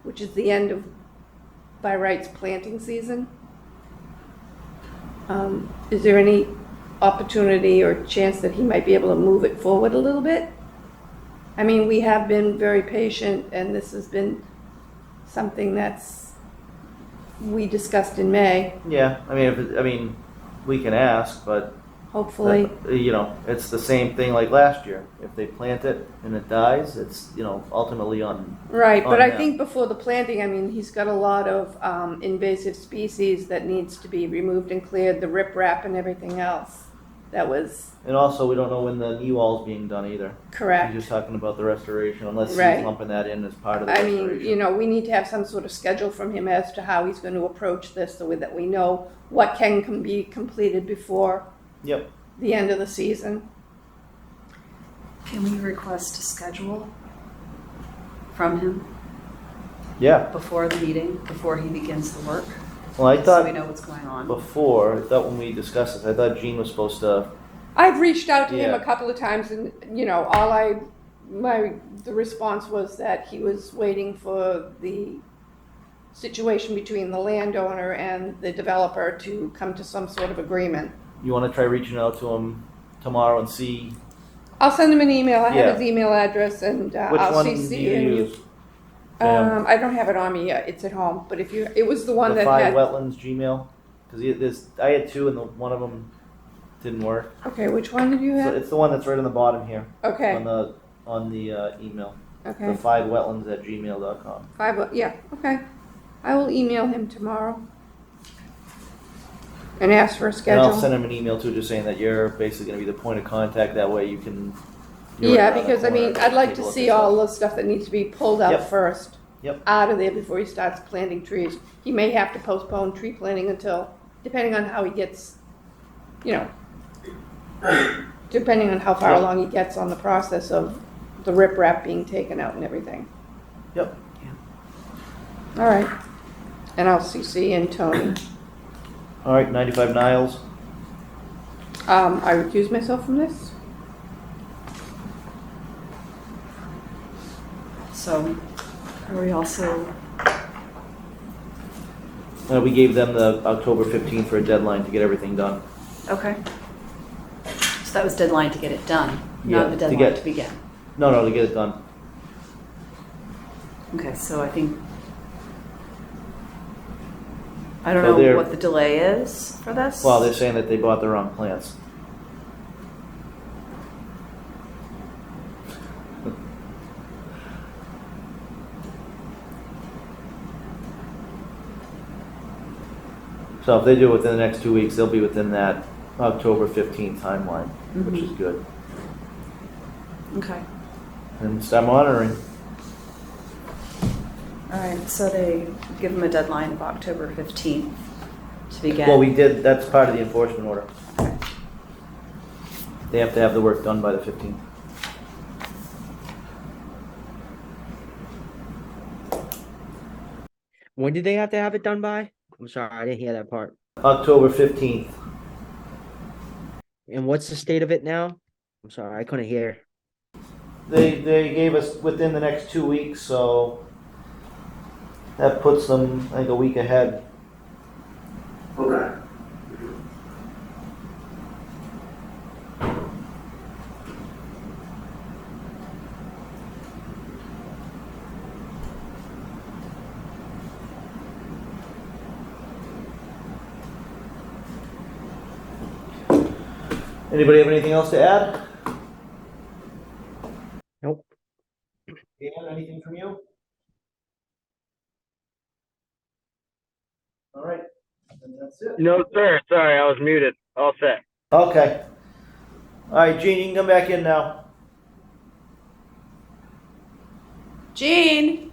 which is the end of, by rights, planting season. Is there any opportunity or chance that he might be able to move it forward a little bit? I mean, we have been very patient, and this has been something we discussed in May, Yeah, I mean, we can ask, but hopefully. It's the same thing like last year. If they plant it and it dies, it's, ultimately on. Right, but on I them. think before the planting, I mean, he's got a lot of invasive species that needs to be removed and cleared, the riprap and everything else. That was And also, we don't know when the knee wall's being done either. correct. He's just talking about the restoration, unless he's Right. lumping that in as part of the I restoration. mean, we need to have some sort of schedule from him as to how he's going to approach this so that we know what can be completed before Yep, the end of the season. Can we request a schedule from him yeah. before the meeting, before he begins the work? Well, I So we thought know what's going on. before, I thought when we discussed this, I thought Gene was supposed to, I've reached out to him Yeah. a couple of times, and the response was that he was waiting for the situation between the landowner and the developer to come to some sort of agreement. you wanna try reaching out to him tomorrow and see I'll send him an email. I Yeah. have his email address, and which I'll one do CC you in you. use? Sam? I don't have it on me yet. It's at home. But if it was the one The that Five had. Wetlands Gmail? Cause I had two and one of them didn't work. Okay, which one did you So have? it's the one that's right on the bottom here, Okay, on the email. The okay. 5wetlands@gmail.com. Yeah, okay. I will email him tomorrow and ask for a And schedule. I'll send him an email too, just saying that you're basically gonna be the point of contact, that way you can. you're Yeah, right around the because I mean, corner. I'd like Take a to look see at all stuff. the stuff that needs to be pulled out Yep. first. Yep. Out of there before he starts planting trees. He may have to postpone tree planting until, depending on how he gets, depending on how far Yep. along he gets on the process of the riprap being taken out and everything. Yep. All right. And I'll CC in Tony. All right, 95 Niles. I recuse myself from this. So are we also, We gave them the October 15th for a deadline to get everything done. okay. So that was deadline to get it done, Yeah, not the to deadline get- to begin. No, to get it done. Okay, so I think, I don't So know they're- what the delay is for this. Well, they're saying that they bought the wrong plants. So if they do it within the next 2 weeks, they'll be within that October 15th timeline, which is good. Okay, And start monitoring. all right, so they give them a deadline of October 15th to begin. Well, that's part of the enforcement order. They have to have the work done by the 15th. When did they have to have it done by? I'm sorry, I didn't hear that part. October 15th. And what's the state of it now? I'm sorry, I couldn't hear. They gave us within the next 2 weeks, so that puts them, I think, a week ahead. Okay. Anybody have anything else to add? Nope. Dan, anything from you? All right, then that's it. No, sir. Sorry, I was muted. All set. Okay. All right, Gene, you can come back in now. Jean?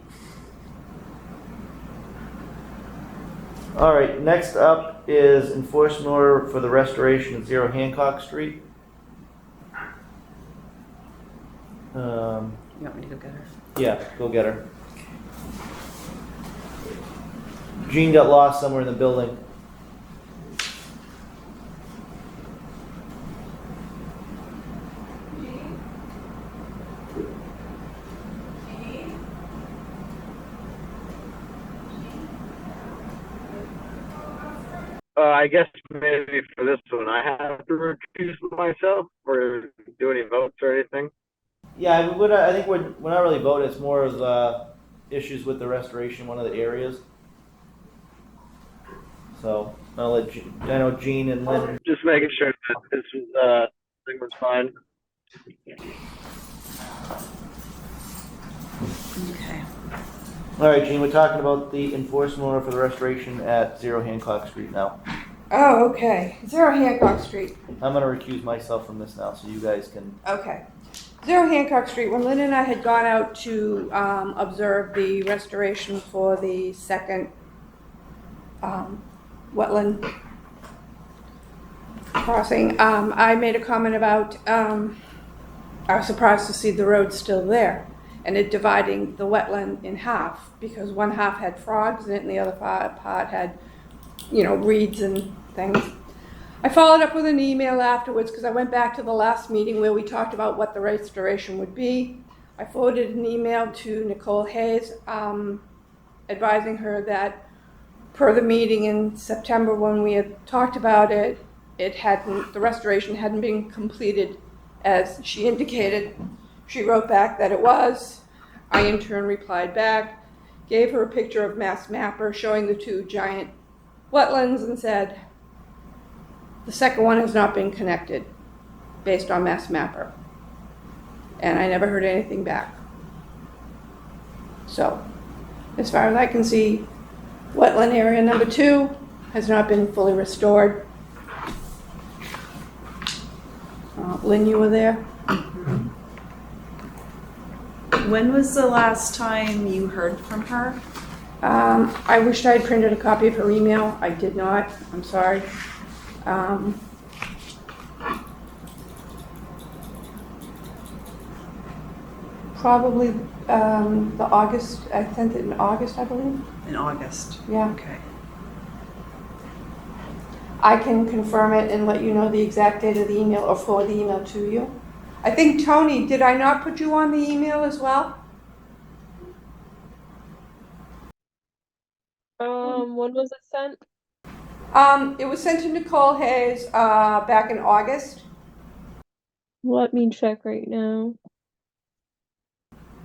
All right, next up is enforcement order for the restoration of 0 Hancock Street. You want me to go get her? Yeah, go get her. Jean got lost somewhere in the building. I guess maybe for this one, I have to recuse myself or do any votes or anything. Yeah, I think we're not really voting. It's more of issues with the restoration in one of the areas. So I'll let I know Gene and Lynn. Just making sure that this was thing was fine. Okay. All right, Gene, we're talking about the enforcement order for the restoration at 0 Hancock Street now. Oh, okay. 0 Hancock Street. I'm gonna recuse myself from this now, so you guys can. Okay. 0 Hancock Street, when Lynn and I had gone out to observe the restoration for the second wetland crossing, I made a comment about I was surprised to see the road still there and it dividing the wetland in half because one half had frogs in it and the other part had, reeds and things. I followed up with an email afterwards because I went back to the last meeting where we talked about what the restoration would be. I forwarded an email to Nicole Hayes advising her that per the meeting in September when we had talked about it, the restoration hadn't been completed as she indicated. She wrote back that it was. I in turn replied back, gave her a picture of Mass Mapper showing the 2 giant wetlands and said, the second one has not been connected based on Mass Mapper. And I never heard anything back. So, as far as I can see, wetland area number 2 has not been fully restored. Lynn, you were there? When was the last time you heard from her? I wished I had printed a copy of her email. I did not. I'm sorry. Probably the August, I sent it in August, I believe. In August. Yeah. Okay. I can confirm it and let you know the exact date of the email or forward the email to you. I think, Tony, did I not put you on the email as well? When was it sent? It was sent to Nicole Hayes back in August, Let me check right now.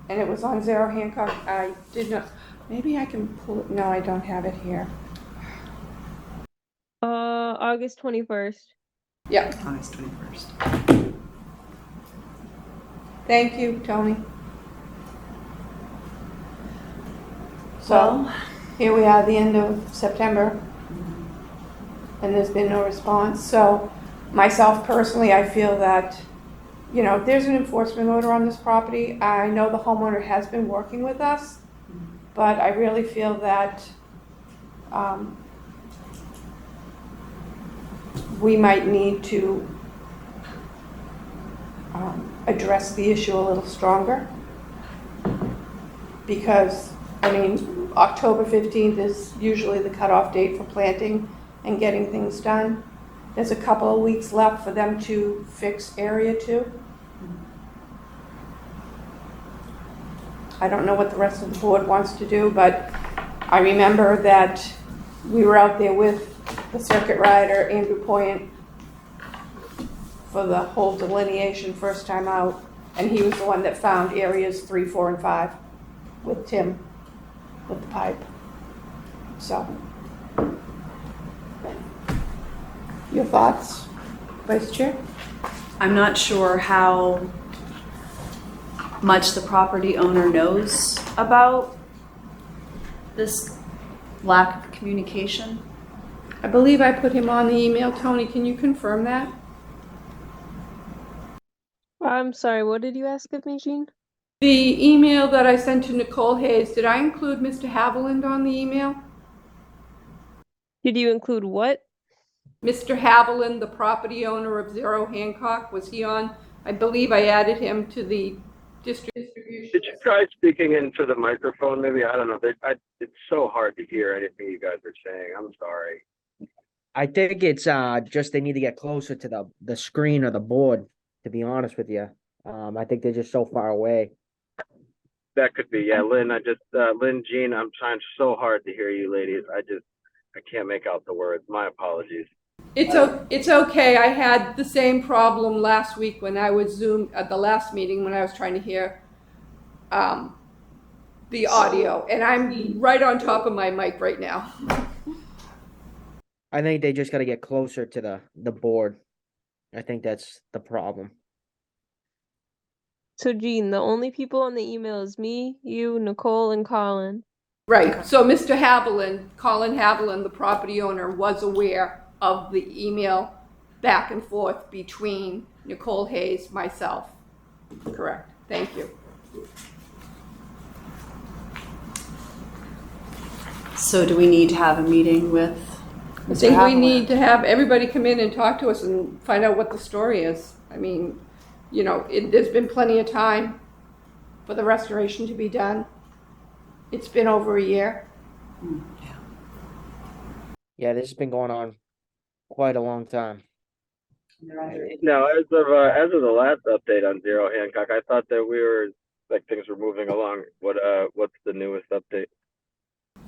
and it was on 0 Hancock. I did not. Maybe I can pull it. No, I don't have it here. August 21st. Yep. August 21st. Thank you, Tony. So Well, here we are, the end of September, and there's been no response. So myself personally, I feel that, there's an enforcement order on this property. I know the homeowner has been working with us, but I really feel that we might need to address the issue a little stronger. Because, October 15th is usually the cutoff date for planting and getting things done. There's a couple of weeks left for them to fix Area 2. I don't know what the rest of the board wants to do, but I remember that we were out there with the circuit rider, Andrew Poyant, for the whole delineation first time out, and he was the one that found areas 3, 4, and 5 with Tim, with the pipe. So, your thoughts, Vice Chair? I'm not sure how much the property owner knows about this lack of communication. I believe I put him on the email. Tony, can you confirm that? I'm sorry, what did you ask of me, Jean? The email that I sent to Nicole Hayes, did I include Mr. Haviland on the email? Did you include what? Mr. Haviland, the property owner of Zero Hancock, was he on? I believe I added him to the distribution. Did you try speaking into the microphone? Maybe, I don't know. It's so hard to hear anything you guys are saying. I'm sorry. I think it's just they need to get closer to the screen or the board, to be honest with you. I think they're just so far away. That could be, yeah. Lynn, Lynn, Jean, I'm trying so hard to hear you ladies. I can't make out the words. My apologies. It's okay. I had the same problem last week when I was Zoom at the last meeting when I was trying to hear the audio, and I'm right on top of my mic right now. I think they just got to get closer to the board. I think that's the problem. So Jean, the only people on the email is me, you, Nicole, and Colin. Right. So Mr. Haviland, Colin Haviland, the property owner, was aware of the email back and forth between Nicole Hayes, myself. Correct. Thank you. So do we need to have a meeting with I Mr. think we Haviland? need to have everybody come in and talk to us and find out what the story is. I mean, you know, there's been plenty of time for the restoration to be done. It's been over a year. Yeah, this has been going on quite a long time. No, as of the last update on Zero Hancock, I thought that things were moving along. What's the newest update?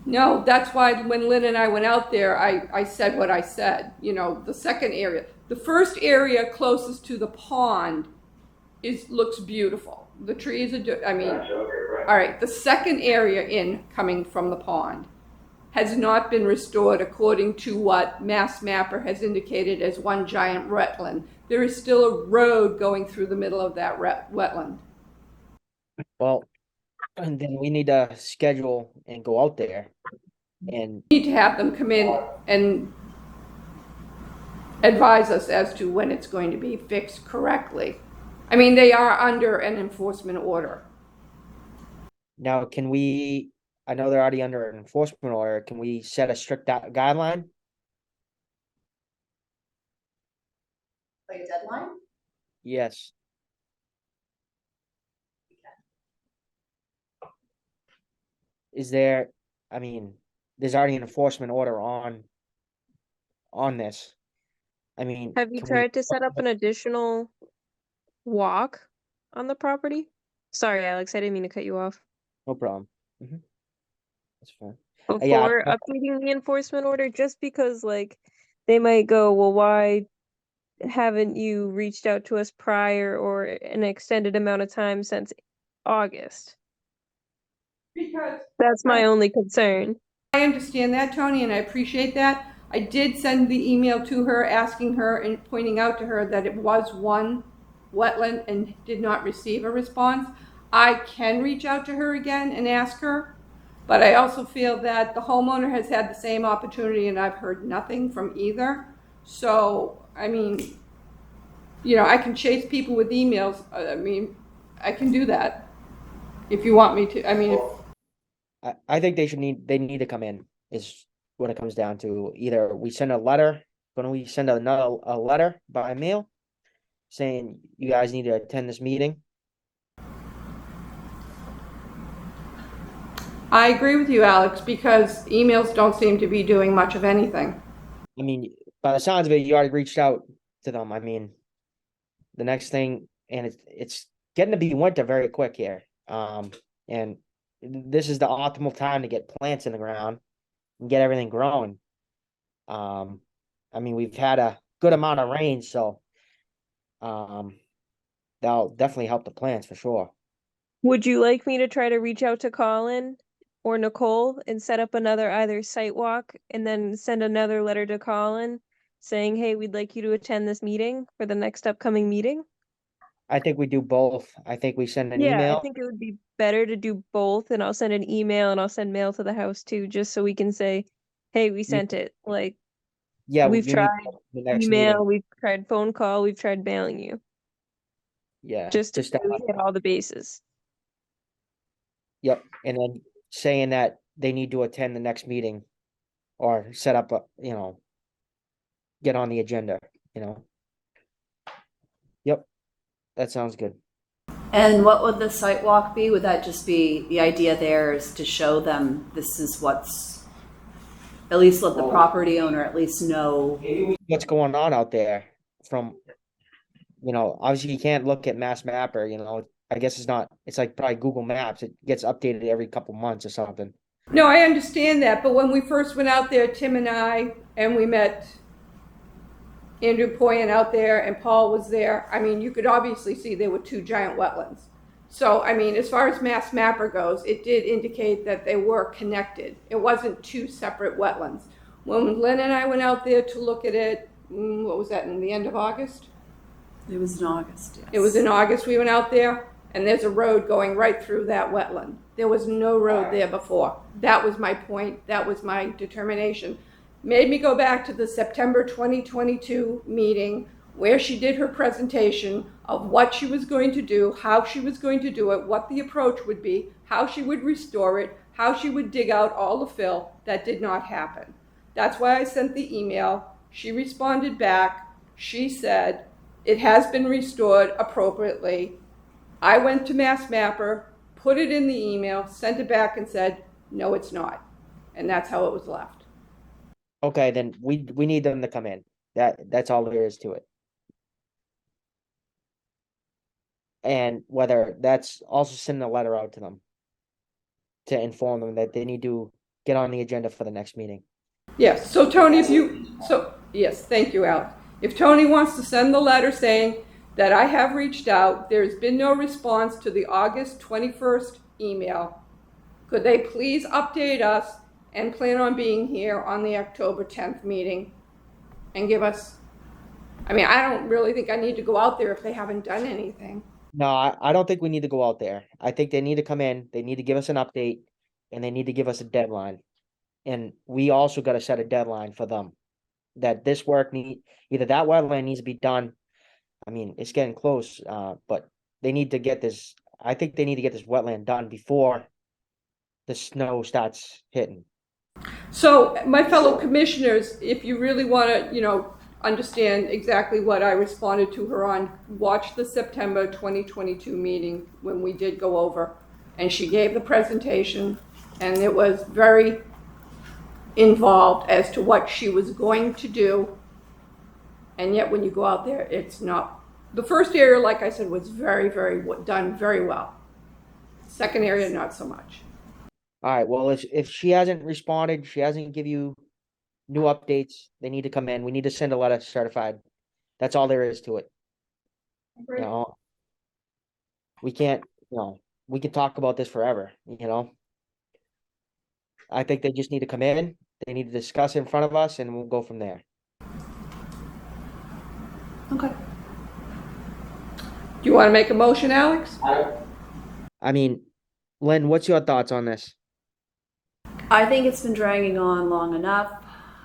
No, that's why when Lynn and I went out there, I said what I said. You know, the second area, the first area closest to the pond looks beautiful. The trees are, all right, the second area coming from the pond has not been restored according to what Mass Mapper has indicated as one giant wetland. There is still a road going through the middle of that wetland. Well, and then we need to schedule and go out there. And We need to have them come in and advise us as to when it's going to be fixed correctly. I mean, they are under an enforcement order. now, I know they're already under an enforcement order. Can we set a strict guideline? Like a deadline? Yes. Is there, I mean, there's already an enforcement order on this. I mean, Have you can tried to set up an additional walk on the property? Sorry, Alex, I didn't mean to cut you off. No problem. That's fine. Before updating the enforcement order, just because like they might go, well, why haven't you reached out to us prior or an extended amount of time since August? Because That's my only concern. I understand that, Tony, and I appreciate that. I did send the email to her asking her and pointing out to her that it was one wetland and did not receive a response. I can reach out to her again and ask her, but I also feel that the homeowner has had the same opportunity and I've heard nothing from either. So, I mean, you know, I can chase people with emails. I mean, I can do that if you want me to. I mean, I think they need to come in is what it comes down to. Either we send a letter, when we send a letter by mail saying you guys need to attend this meeting. I agree with you, Alex, because emails don't seem to be doing much of anything. I mean, by the sounds of it, you already reached out to them. I mean, the next thing, and it's getting to be winter very quick here. And this is the optimal time to get plants in the ground and get everything growing. I mean, we've had a good amount of rain, so that'll definitely help the plants for sure. Would you like me to try to reach out to Colin or Nicole and set up another either site walk and then send another letter to Colin saying, hey, we'd like you to attend this meeting for the next upcoming meeting? I think we do both. I think we send an Yeah, I email. think it would be better to do both, and I'll send an email and I'll send mail to the house too, just so we can say, hey, we sent it. Like, Yeah, we've you need tried the next email, meeting. we've tried phone call, we've tried mailing you, Yeah, just to just say we hit all the bases. yep, and then saying that they need to attend the next meeting or set up a, get on the agenda, you know. Yep, that sounds good. And what would the site walk be? Would that just be, the idea there is to show them this is what's, at least let the property owner at least know. What's going on out there from, obviously you can't look at Mass Mapper, I guess it's like probably Google Maps. It gets updated every couple months or something. No, I understand that, but when we first went out there, Tim and I, and we met Andrew Poyen out there and Paul was there, I mean, you could obviously see there were two giant wetlands. So, I mean, as far as Mass Mapper goes, it did indicate that they were connected. It wasn't two separate wetlands. When Lynn and I went out there to look at it, what was that, in the end of August? It was in August, yes. It was in August we went out there, and there's a road going right through that wetland. There was no road there before. That was my point. That was my determination. Made me go back to the September 2022 meeting where she did her presentation of what she was going to do, how she was going to do it, what the approach would be, how she would restore it, how she would dig out all the fill. That did not happen. That's why I sent the email. She responded back. She said, it has been restored appropriately. I went to Mass Mapper, put it in the email, sent it back and said, no, it's not. And that's how it was left. Okay, then we need them to come in. That's all there is to it. And whether that's also sending a letter out to them to inform them that they need to get on the agenda for the next meeting. Yes, so Tony, yes, thank you, Alex. If Tony wants to send the letter saying that I have reached out, there's been no response to the August 21st email, could they please update us and plan on being here on the October 10th meeting and give us, I mean, I don't really think I need to go out there if they haven't done anything. No, I don't think we need to go out there. I think they need to come in, they need to give us an update, and they need to give us a deadline. And we also got to set a deadline for them. That this work either that wetland needs to be done. I mean, it's getting close, but they need to get this, I think they need to get this wetland done before the snow starts hitting. So, my fellow commissioners, if you really want to, understand exactly what I responded to her on, watch the September 2022 meeting when we did go over, and she gave the presentation, and it was very involved as to what she was going to do, and yet when you go out there, it's not. The first area, like I said, was very, very done very well. Second area, not so much. All right, well, if she hasn't responded, she hasn't give you new updates, they need to come in. We need to send a letter certified. That's all there is to it. We can't, we can talk about this forever, I think they just need to come in, they need to discuss in front of us, and we'll go from there. Okay. Do you want to make a motion, Alex? I mean, Lynn, what's your thoughts on this? I think it's been dragging on long enough.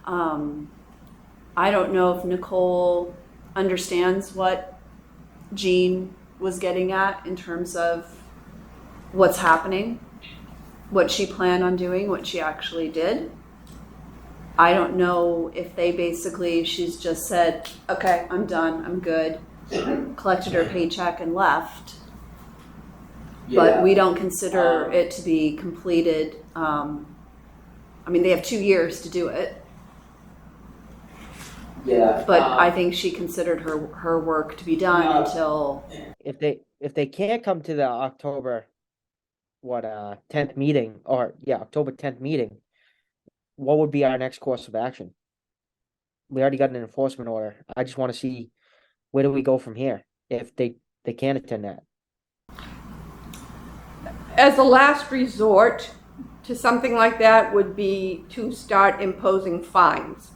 I don't know if Nicole understands what Jean was getting at in terms of what's happening, what she planned on doing, what she actually did. I don't know if she's just said, okay, I'm done, I'm good, collected her paycheck and left. But we don't consider it to be completed. They have 2 years to do it. Yeah. But I think she considered her work to be done until. If they can't come to the October 10th meeting, October 10th meeting, what would be our next course of action? We already got an enforcement order. I just want to see where do we go from here if they can't attend that. As a last resort to something like that would be to start imposing fines.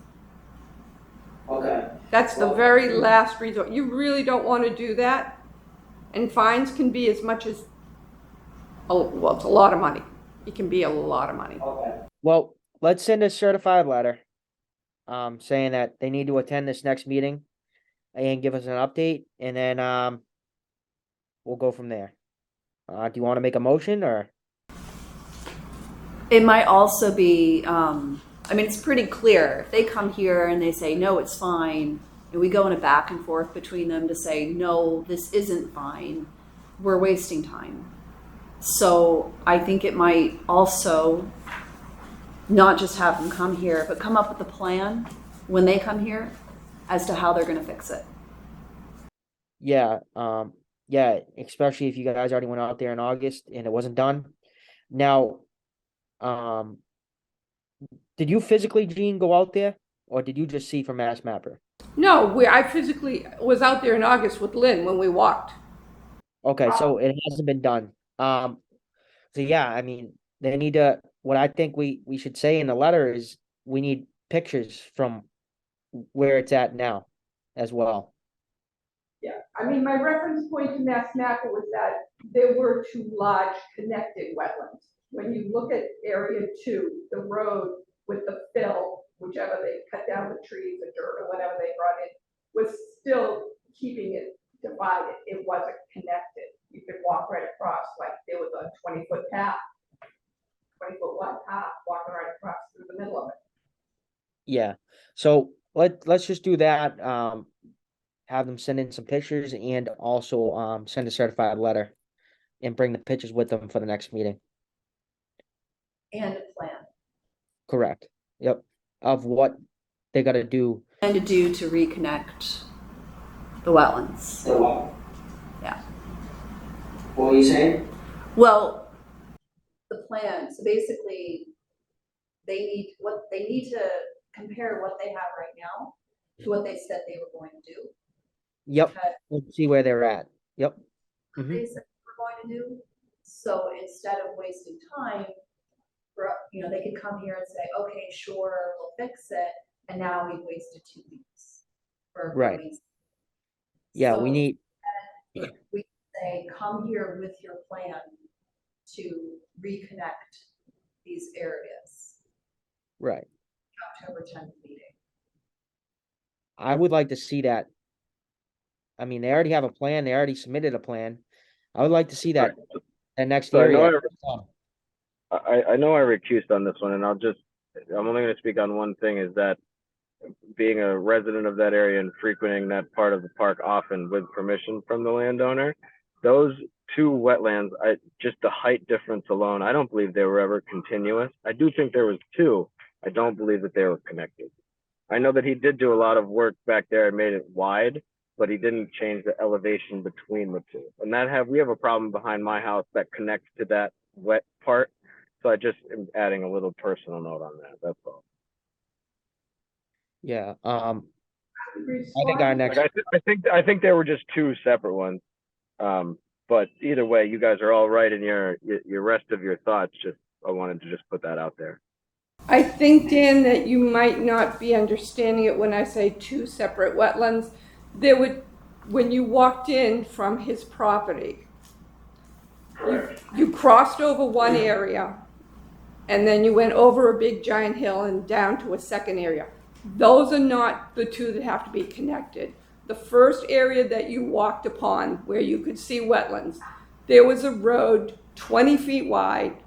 Okay. That's the very last resort. You really don't want to do that. And fines can be as much as, oh, well, it's a lot of money. It can be a lot of money. Okay. Well, let's send a certified letter, saying that they need to attend this next meeting and give us an update, and then, we'll go from there. Do you want to make a motion, or? It might also be, it's pretty clear. If they come here and they say, no, it's fine, and we go in a back and forth between them to say, no, this isn't fine, we're wasting time. So I think it might also not just have them come here, but come up with a plan when they come here as to how they're going to fix it. Yeah, yeah, especially if you guys already went out there in August and it wasn't done. Now, did you physically, Gene, go out there, or did you just see from Mass Mapper? No, I physically was out there in August with Lynn when we walked. Okay, so it hasn't been done. So yeah, I mean, they need to, what I think we should say in the letter is we need pictures from where it's at now as well. Yeah, I mean, my reference point to Mass Mapper was that there were two large connected wetlands. When you look at area 2, the road with the fill, whichever they cut down the trees, the dirt or whatever they brought in, was still keeping it divided. It wasn't connected. You could walk right across, like there was a 20-foot path, 20-foot wide path walking right across through the middle of it. Yeah, so let's just do that. Have them send in some pictures and also send a certified letter and bring the pictures with them for the next meeting. And a plan. Correct. Yep. Of what they got to do. And to do to reconnect the wetlands. So what? Yeah. What were you saying? Well, the plan, so basically they need to compare what they have right now to what they said they were going to do. Yep. Because We'll see where they're at. Yep. Mhm. they said they were going to do. So instead of wasting time, they could come here and say, okay, sure, we'll fix it. And now we've wasted 2 weeks. Right. Yeah, So we need, we say, come here with your plan to reconnect these areas. right. October 10th meeting. I would like to see that. I mean, they already have a plan. They already submitted a plan. I would like to see that next So area. I know I recused on this one, and I'm only going to speak on one thing, is that being a resident of that area and frequenting that part of the park often with permission from the landowner, those 2 wetlands, just the height difference alone, I don't believe they were ever continuous. I do think there was 2. I don't believe that they were connected. I know that he did do a lot of work back there and made it wide, but he didn't change the elevation between the 2. And we have a problem behind my house that connects to that wet part. So I just am adding a little personal note on that. That's all. Yeah. I think our next. Like I think there were just 2 separate ones. But either way, you guys are all right in your rest of your thoughts. I wanted to just put that out there. I think, Dan, that you might not be understanding it when I say 2 separate wetlands. When you walked in from his property, you crossed over one area, and then you went over a big giant hill and down to a second area. Those are not the 2 that have to be connected. The first area that you walked upon where you could see wetlands, there was a road 20 feet wide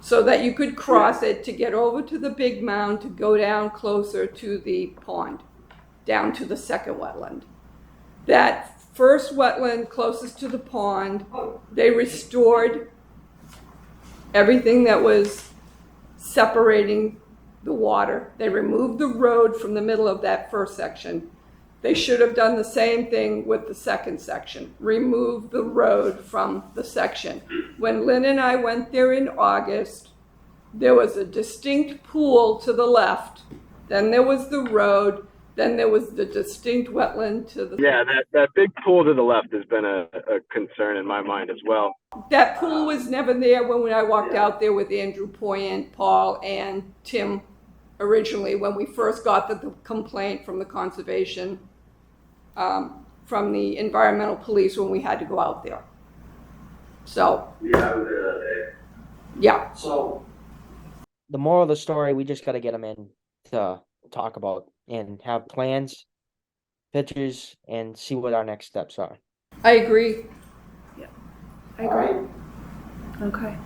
so that you could cross it to get over to the big mound to go down closer to the pond, down to the second wetland. That first wetland closest to the pond, they restored everything that was separating the water. They removed the road from the middle of that first section. They should have done the same thing with the second section, remove the road from the section. When Lynn and I went there in August, there was a distinct pool to the left, then there was the road, then there was the distinct wetland to the... Yeah, that big pool to the left has been a concern in my mind as well. That pool was never there when I walked out there with Andrew Poyant, Paul, and Tim originally when we first got the complaint from the conservation, from the environmental police when we had to go out there. So, Yeah, I was there that day. yeah, So, The moral of the story, we just gotta get them in to talk about and have plans, pictures, and see what our next steps are. I agree. I agree. Okay.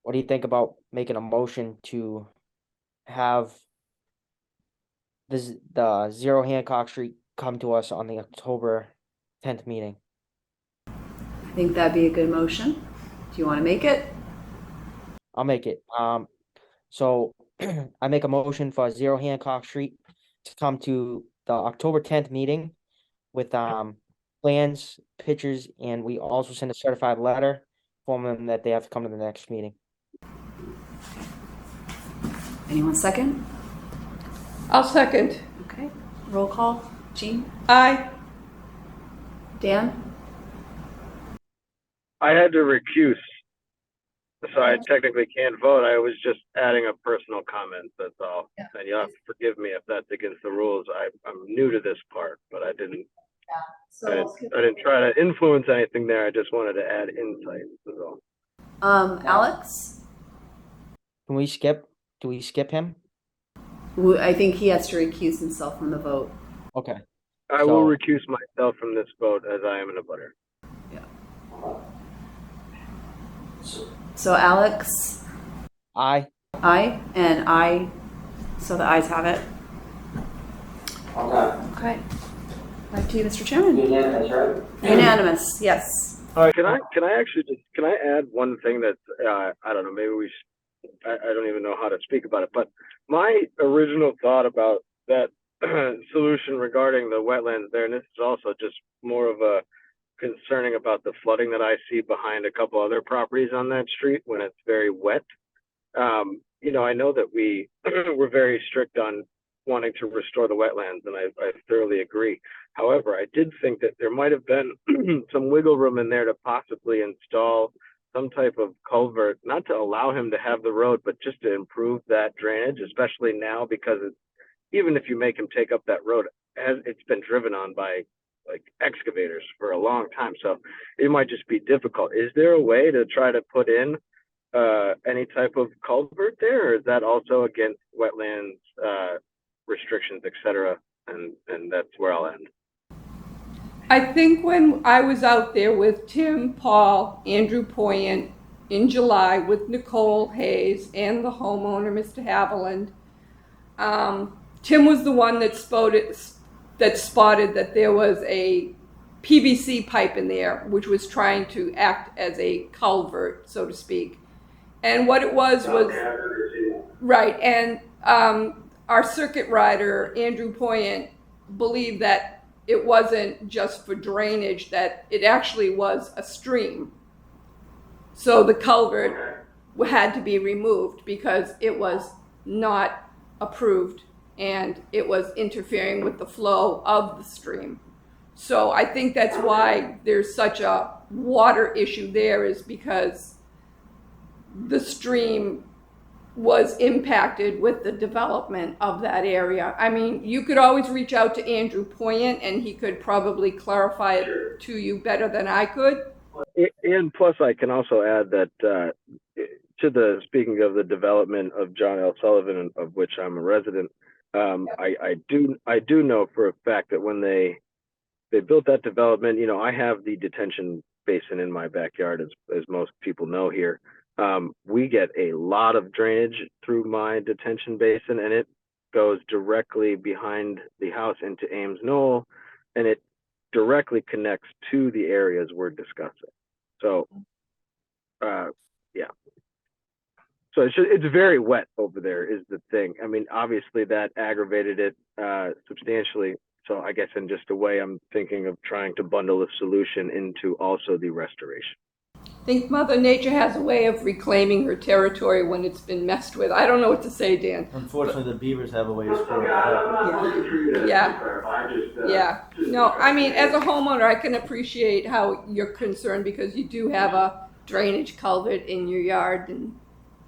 What do you think about making a motion to have the 0 Hancock Street come to us on the October 10th meeting? I think that'd be a good motion. Do you want to make it? I'll make it. So I make a motion for 0 Hancock Street to come to the October 10th meeting with plans, pictures, and we also send a certified letter informing them that they have to come to the next meeting. Anyone second? I'll second. Okay. Roll call. Jean? Aye. Dan? I had to recuse, so I technically can't vote. I was just adding a personal comment, that's all. And you'll have to forgive me if that's against the rules. I'm new to this part, but I didn't try to influence anything there. I just wanted to add insight, that's all. Alex? Can we skip? Do we skip him? I think he has to recuse himself from the vote. Okay. I will So- recuse myself from this vote as I am in a butter. So Alex? Aye. Aye. And I. So the ayes have it. okay, Okay. Back to you, Mr. Chairman. unanimous, right? Unanimous, yes. All right, can I add one thing that I don't know, maybe I don't even know how to speak about it, but my original thought about that solution regarding the wetlands there, and this is also just more of a concerning about the flooding that I see behind a couple other properties on that street when it's very wet. I know that we're very strict on wanting to restore the wetlands, and I thoroughly agree. However, I did think that there might have been some wiggle room in there to possibly install some type of culvert, not to allow him to have the road, but just to improve that drainage, especially now because even if you make him take up that road, as it's been driven on by like excavators for a long time, so it might just be difficult. Is there a way to try to put in any type of culvert there, or is that also against wetlands restrictions, etc.? And that's where I'll end. I think when I was out there with Tim, Paul, Andrew Poyant in July with Nicole Hayes and the homeowner, Mr. Haviland, Tim was the one that spotted that there was a PVC pipe in there, which was trying to act as a culvert, so to speak. And what it was right. And our circuit rider, Andrew Poyant, believed that it wasn't just for drainage, that it actually was a stream. So the culvert had to be removed because it was not approved and it was interfering with the flow of the stream. So I think that's why there's such a water issue there, is because the stream was impacted with the development of that area. I mean, you could always reach out to Andrew Poyant and he could probably clarify it to you better than I could. And plus, I can also add that speaking of the development of John L. Sullivan, of which I'm a resident, I do know for a fact that when they built that development, I have the detention basin in my backyard, as most people know here. We get a lot of drainage through my detention basin, and it goes directly behind the house into Ames Knoll, and it directly connects to the areas we're discussing. So, yeah. So it's very wet over there is the thing. I mean, obviously that aggravated it substantially. So I guess in just a way, I'm thinking of trying to bundle a solution into also the restoration. I think Mother Nature has a way of reclaiming her territory when it's been messed with. I don't know what to say, Dan. Unfortunately, the beavers have a way of screwing Okay, it up. I'm not looking for you to Yeah. clarify, just, Yeah, just no, I mean, as a homeowner, I can appreciate how you're concerned because you do have a drainage culvert in your yard, and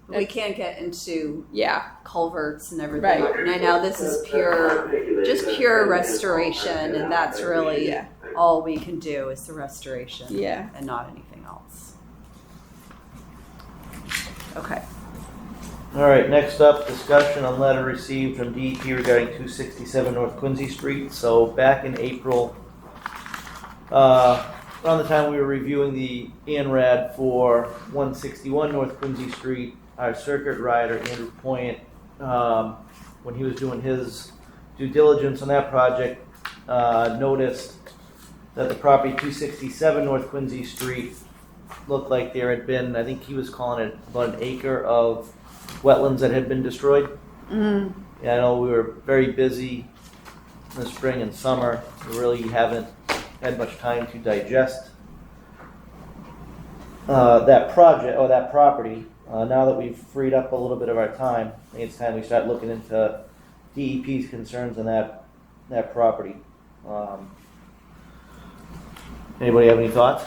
We can't get into Yeah, culverts and everything. Right. And I know this is just pure restoration, and that's really Yeah. all we can do is the restoration yeah. and not anything else. Okay. All right, next up, discussion on letter received from DEP regarding 267 North Quincy Street. So back in April, around the time we were reviewing the ANRAD for 161 North Quincy Street, our circuit rider, Andrew Point, when he was doing his due diligence on that project, noticed that the property 267 North Quincy Street looked like there had been, I think he was calling it about an acre of wetlands that had been destroyed. Mm. Yeah, I know we were very busy in the spring and summer. We really haven't had much time to digest that project or that property. Now that we've freed up a little bit of our time, I think it's time we start looking into DEP's concerns on that property. Anybody have any thoughts?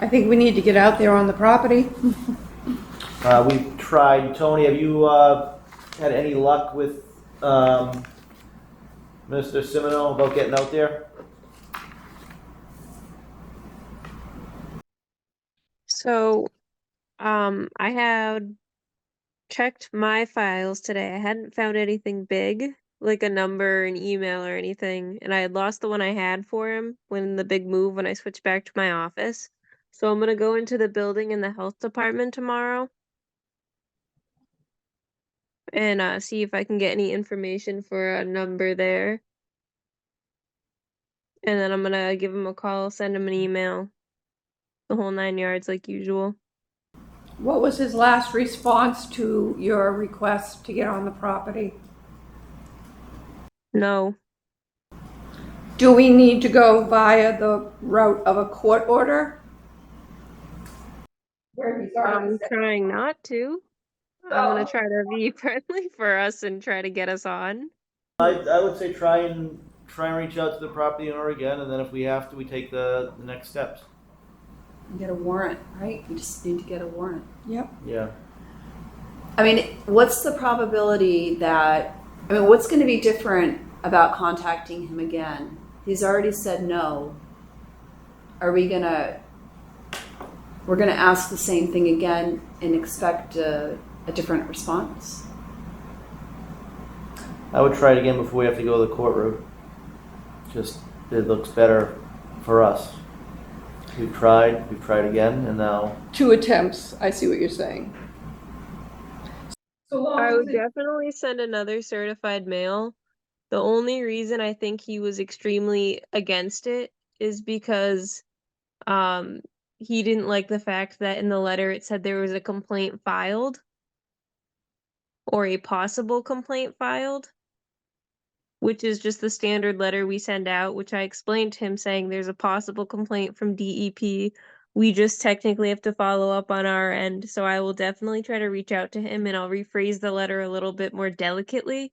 I think we need to get out there on the property. We've tried. Tony, have you had any luck with Mr. Simino about getting out there? So, I had checked my files today. I hadn't found anything big, like a number, an email, or anything, and I had lost the one I had for him when the big move when I switched back to my office. So I'm gonna go into the building in the health department tomorrow and see if I can get any information for a number there. And then I'm gonna give him a call, send him an email, the whole 9 yards like usual. What was his last response to your request to get on the property? No. Do we need to go via the route of a court order? Where he's already I'm said- trying not to. I'm gonna try to be friendly for us and try to get us on. I would say try and reach out to the property owner again, and then if we have to, we take the next steps. Get a warrant, right? We just need to get a warrant. Yep. Yeah. I mean, what's the probability that, I mean, what's going to be different about contacting him again? He's already said no. Are we going to, we're going to ask the same thing again and expect a different response? I would try it again before we have to go the court route. Just, it looks better for us. We've tried again, and now. 2 attempts. I see what you're saying. So long I as would it- definitely send another certified mail. The only reason I think he was extremely against it is because he didn't like the fact that in the letter it said there was a complaint filed or a possible complaint filed, which is just the standard letter we send out, which I explained to him saying there's a possible complaint from DEP. We just technically have to follow up on our end. So I will definitely try to reach out to him and I'll rephrase the letter a little bit more delicately.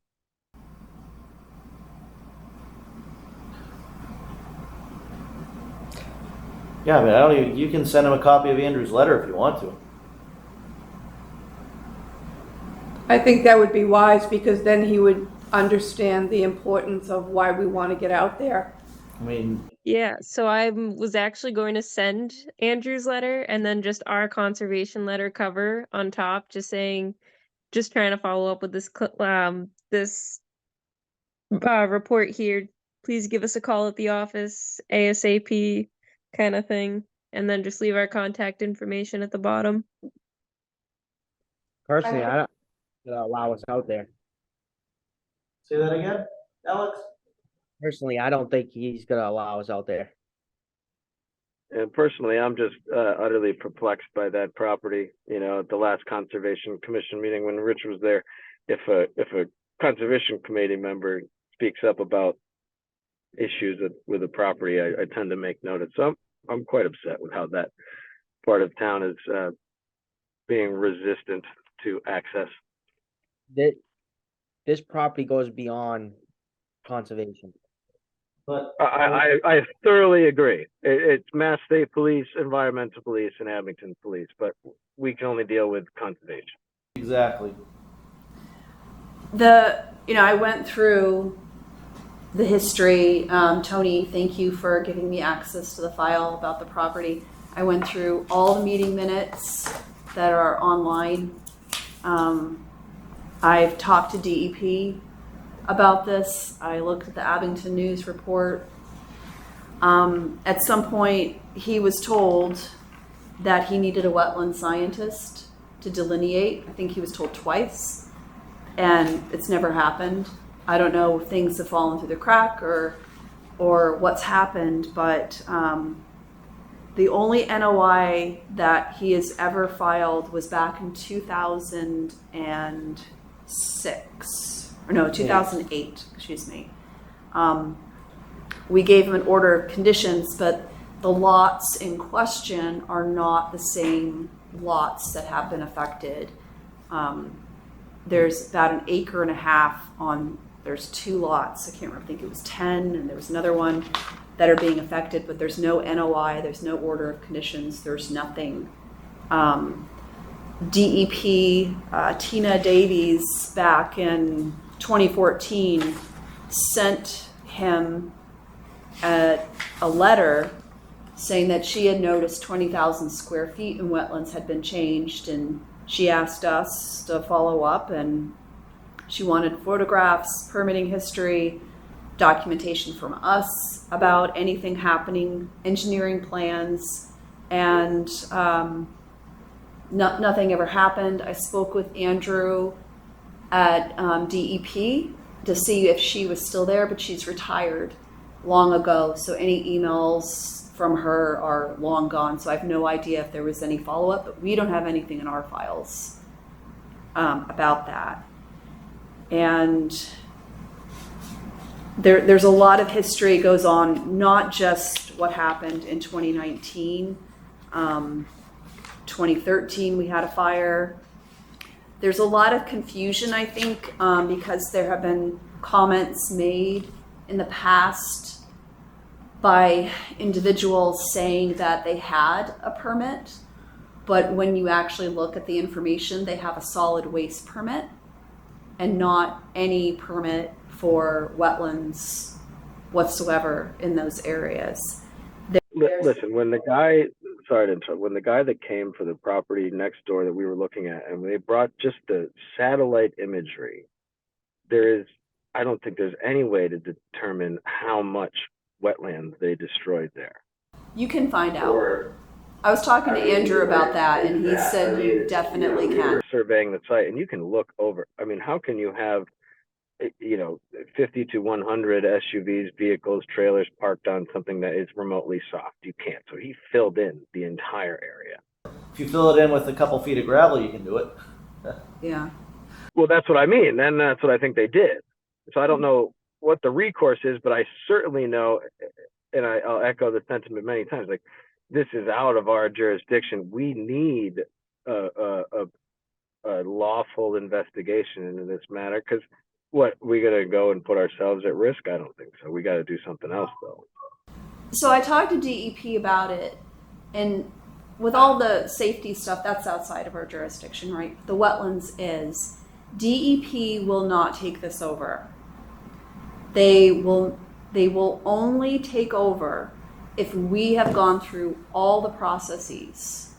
Yeah, I mean, I don't even, you can send him a copy of Andrew's letter if you want to. I think that would be wise because then he would understand the importance of why we want to get out there. I mean, Yeah, so I was actually going to send Andrew's letter and then just our conservation letter cover on top, just saying, just trying to follow up with this report here. Please give us a call at the office ASAP, kind of thing, and then just leave our contact information at the bottom. Personally, I don't allow us out there. say that again, Alex? Personally, I don't think he's gonna allow us out there. And personally, I'm just utterly perplexed by that property. You know, at the last Conservation Commission meeting when Rich was there, if a Conservation Committee member speaks up about issues with a property, I tend to make note of it. So I'm quite upset with how that part of town is being resistant to access. This property goes beyond conservation. But I thoroughly agree. It's Mass State Police, Environmental Police, and Abington Police. But we can only deal with conservation. Exactly. I went through the history. Tony, thank you for giving me access to the file about the property. I went through all the meeting minutes that are online. I've talked to DEP about this. I looked at the Abington News report. At some point, he was told that he needed a wetland scientist to delineate. I think he was told twice, and it's never happened. I don't know if things have fallen through the crack or what's happened, but the only NOI that he has ever filed was back in 2008, excuse me. We gave him an order of conditions, but the lots in question are not the same lots that have been affected. There's about 1.5 acres there's 2 lots. I can't remember, I think it was 10, and there was another one that are being affected, but there's no NOI, there's no order of conditions, there's nothing. DEP, Tina Davies, back in 2014, sent him a letter saying that she had noticed 20,000 square feet in wetlands had been changed, and she asked us to follow up, and she wanted photographs, permitting history, documentation from us about anything happening, engineering plans, and nothing ever happened. I spoke with Andrew at DEP to see if she was still there, but she's retired long ago, so any emails from her are long gone, so I have no idea if there was any follow-up, but we don't have anything in our files about that. And there's a lot of history goes on, not just what happened in 2019. 2013 we had a fire. There's a lot of confusion, I think, because there have been comments made in the past by individuals saying that they had a permit, but when you actually look at the information, they have a solid waste permit and not any permit for wetlands whatsoever in those areas. Listen, when the guy, sorry to interrupt, when the guy that came for the property next door that we were looking at, and they brought just the satellite imagery, I don't think there's any way to determine how much wetlands they destroyed there. You can find out. I was talking to Andrew about that, and he said you definitely can. Surveying the site, and you can look over. I mean, how can you have, 50 to 100 SUVs, vehicles, trailers parked on something that is remotely soft? You can't. So he filled in the entire area. If you fill it in with a couple feet of gravel, you can do it. Yeah. Well, that's what I mean. And that's what I think they did. So I don't know what the recourse is, but I certainly know, and I'll echo the sentiment many times, like, this is out of our jurisdiction. We need a lawful investigation into this matter, because what, we gonna go and put ourselves at risk? I don't think so. We got to do something else, though. So I talked to DEP about it, and with all the safety stuff, that's outside of our jurisdiction, right? The wetlands is. DEP will not take this over. They will only take over if we have gone through all the processes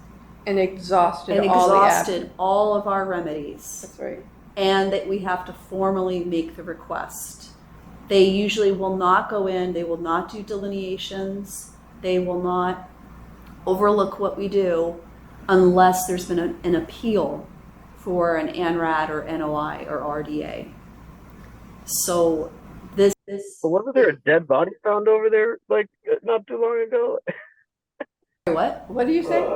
And exhausted and all the exhausted all of our remedies, That's right. and that we have to formally make the request. They usually will not go in, they will not do delineations, they will not overlook what we do unless there's been an appeal for an ANRAD or NOI or RDA. So this. But wasn't there a dead body found over there, like, not too long ago? What? What do you say?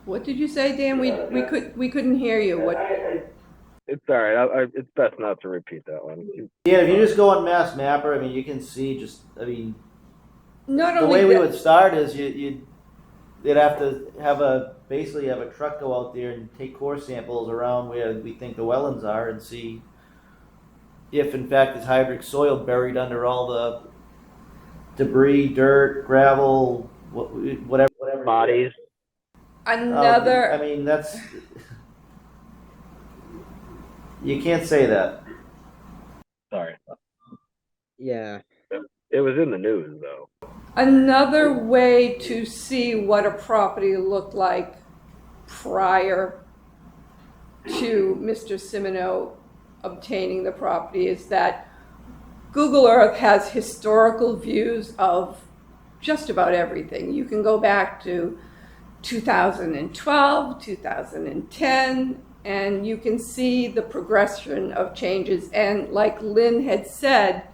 What did you say, Dan? We couldn't hear you. What? It's all right. It's best not to repeat that one. Yeah, if you just go on Mass Mapper, I mean, you can see Not the only way we that- would start is they'd have to basically have a truck go out there and take core samples around where we think the wetlands are and see if in fact there's hydric soil buried under all the debris, dirt, gravel, whatever. Bodies. Another, I mean, that's, you can't say that. Sorry. Yeah. It was in the news though. another way to see what a property looked like prior to Mr. Simino obtaining the property is that Google Earth has historical views of just about everything. You can go back to 2012, 2010, and you can see the progression of changes. And like Lynn had said,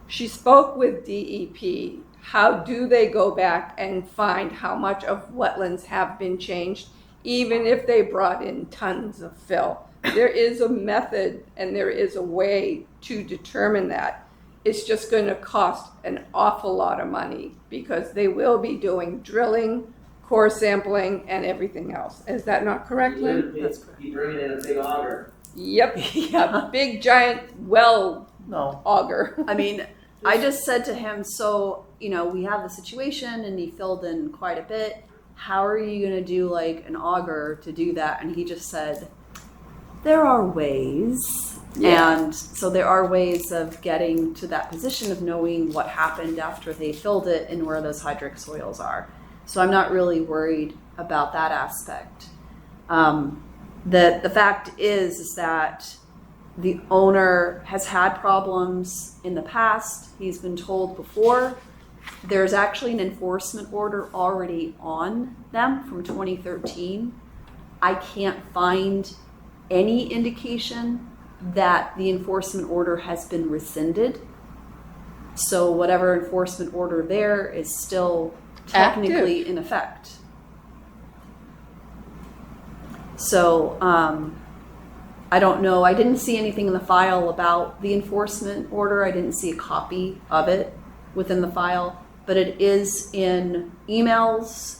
she spoke with DEP. How do they go back and find how much of wetlands have been changed, even if they brought in tons of fill? There is a method and there is a way to determine that. It's just going to cost an awful lot of money because they will be doing drilling, core sampling, and everything else. Is that not correct, Lynn? That's correct. You bring it in a big auger. Yep, a big giant well No. auger. I mean, I just said to him, so, you know, we have the situation and he filled in quite a bit. How are you going to do like an auger to do that? And he just said, there are ways. Yeah. And so there are ways of getting to that position of knowing what happened after they filled it and where those hydric soils are. So I'm not really worried about that aspect. The fact is that the owner has had problems in the past. He's been told before. There's actually an enforcement order already on them from 2013. I can't find any indication that the enforcement order has been rescinded. So whatever enforcement order there is still technically in effect. So I don't know. I didn't see anything in the file about the enforcement order. I didn't see a copy of it within the file, but it is in emails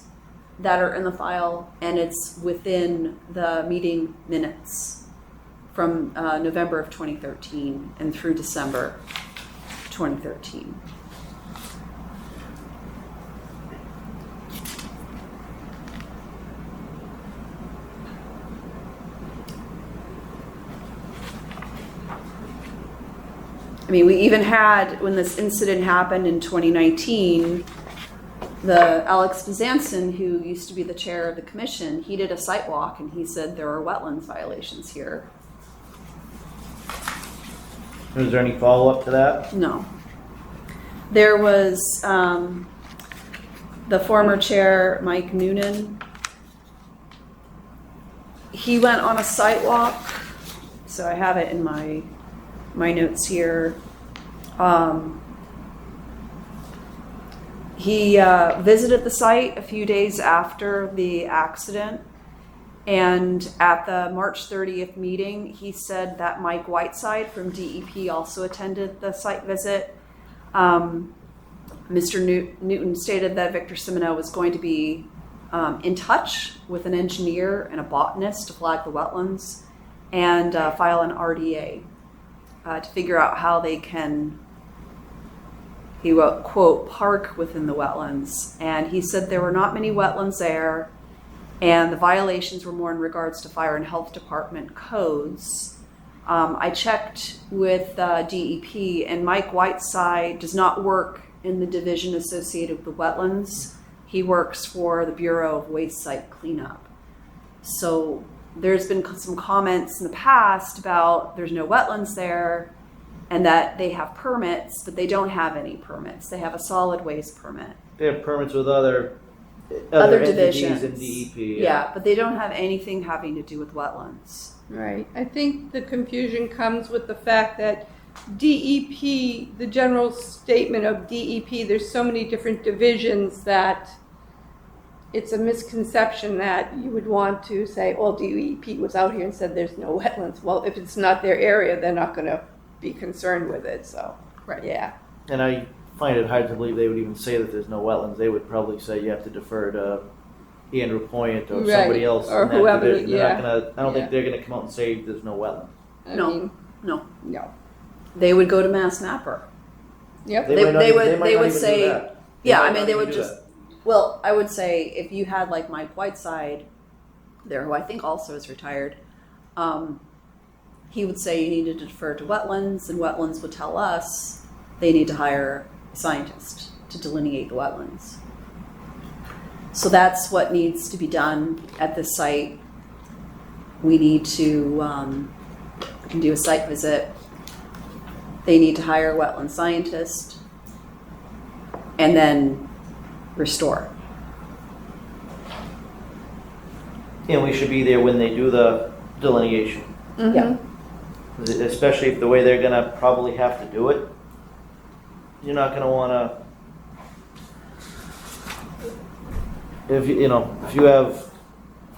that are in the file, and it's within the meeting minutes from November of 2013 and through December 2013. I mean, we even had, when this incident happened in 2019, the Alex Bezanson, who used to be the chair of the commission, he did a site walk and he said there are wetlands violations here. Is there any follow-up to that? No. There was the former chair, Mike Noonan. He went on a site walk, so I have it in my notes here. He visited the site a few days after the accident, and at the March 30th meeting, he said that Mike Whiteside from DEP also attended the site visit. Mr. Newton stated that Victor Simino was going to be in touch with an engineer and a botanist to flag the wetlands and file an RDA to figure out how they can, he wrote, quote, park within the wetlands. And he said there were not many wetlands there, and the violations were more in regards to fire and health department codes. I checked with DEP, and Mike Whiteside does not work in the division associated with the wetlands. He works for the Bureau of Waste Site Cleanup. So there's been some comments in the past about there's no wetlands there and that they have permits, but they don't have any permits. They have a solid waste permit. They have permits with other entities divisions in DEP. Yeah, but they don't have anything having to do with wetlands. Right. I think the confusion comes with the fact that DEP, the general statement of DEP, there's so many different divisions that it's a misconception that you would want to say, well, DEP was out here and said there's no wetlands. Well, if it's not their area, they're not going to be concerned with it. So, Right. yeah. And I find it hard to believe they would even say that there's no wetlands. They would probably say you have to defer to Andrew Point or Right, somebody else or in that whoever, division. They're yeah, not gonna, I don't yeah. think they're gonna come out and say there's no wetland. I No. mean, No, no. they would go to Mass Mapper. Yep. They- might not they even- would- might they not would even do say- that. Yeah, might I mean, not they even would do just, that. well, I would say if you had like Mike Whiteside there, who I think also is retired, he would say you need to defer to wetlands, and wetlands would tell us they need to hire a scientist to delineate the wetlands. So that's what needs to be done at this site. We need to do a site visit. They need to hire a wetland scientist and then restore. And we should be there when they do the delineation, Yeah. especially if the way they're gonna probably have to do it. You're not gonna wanna, if you have,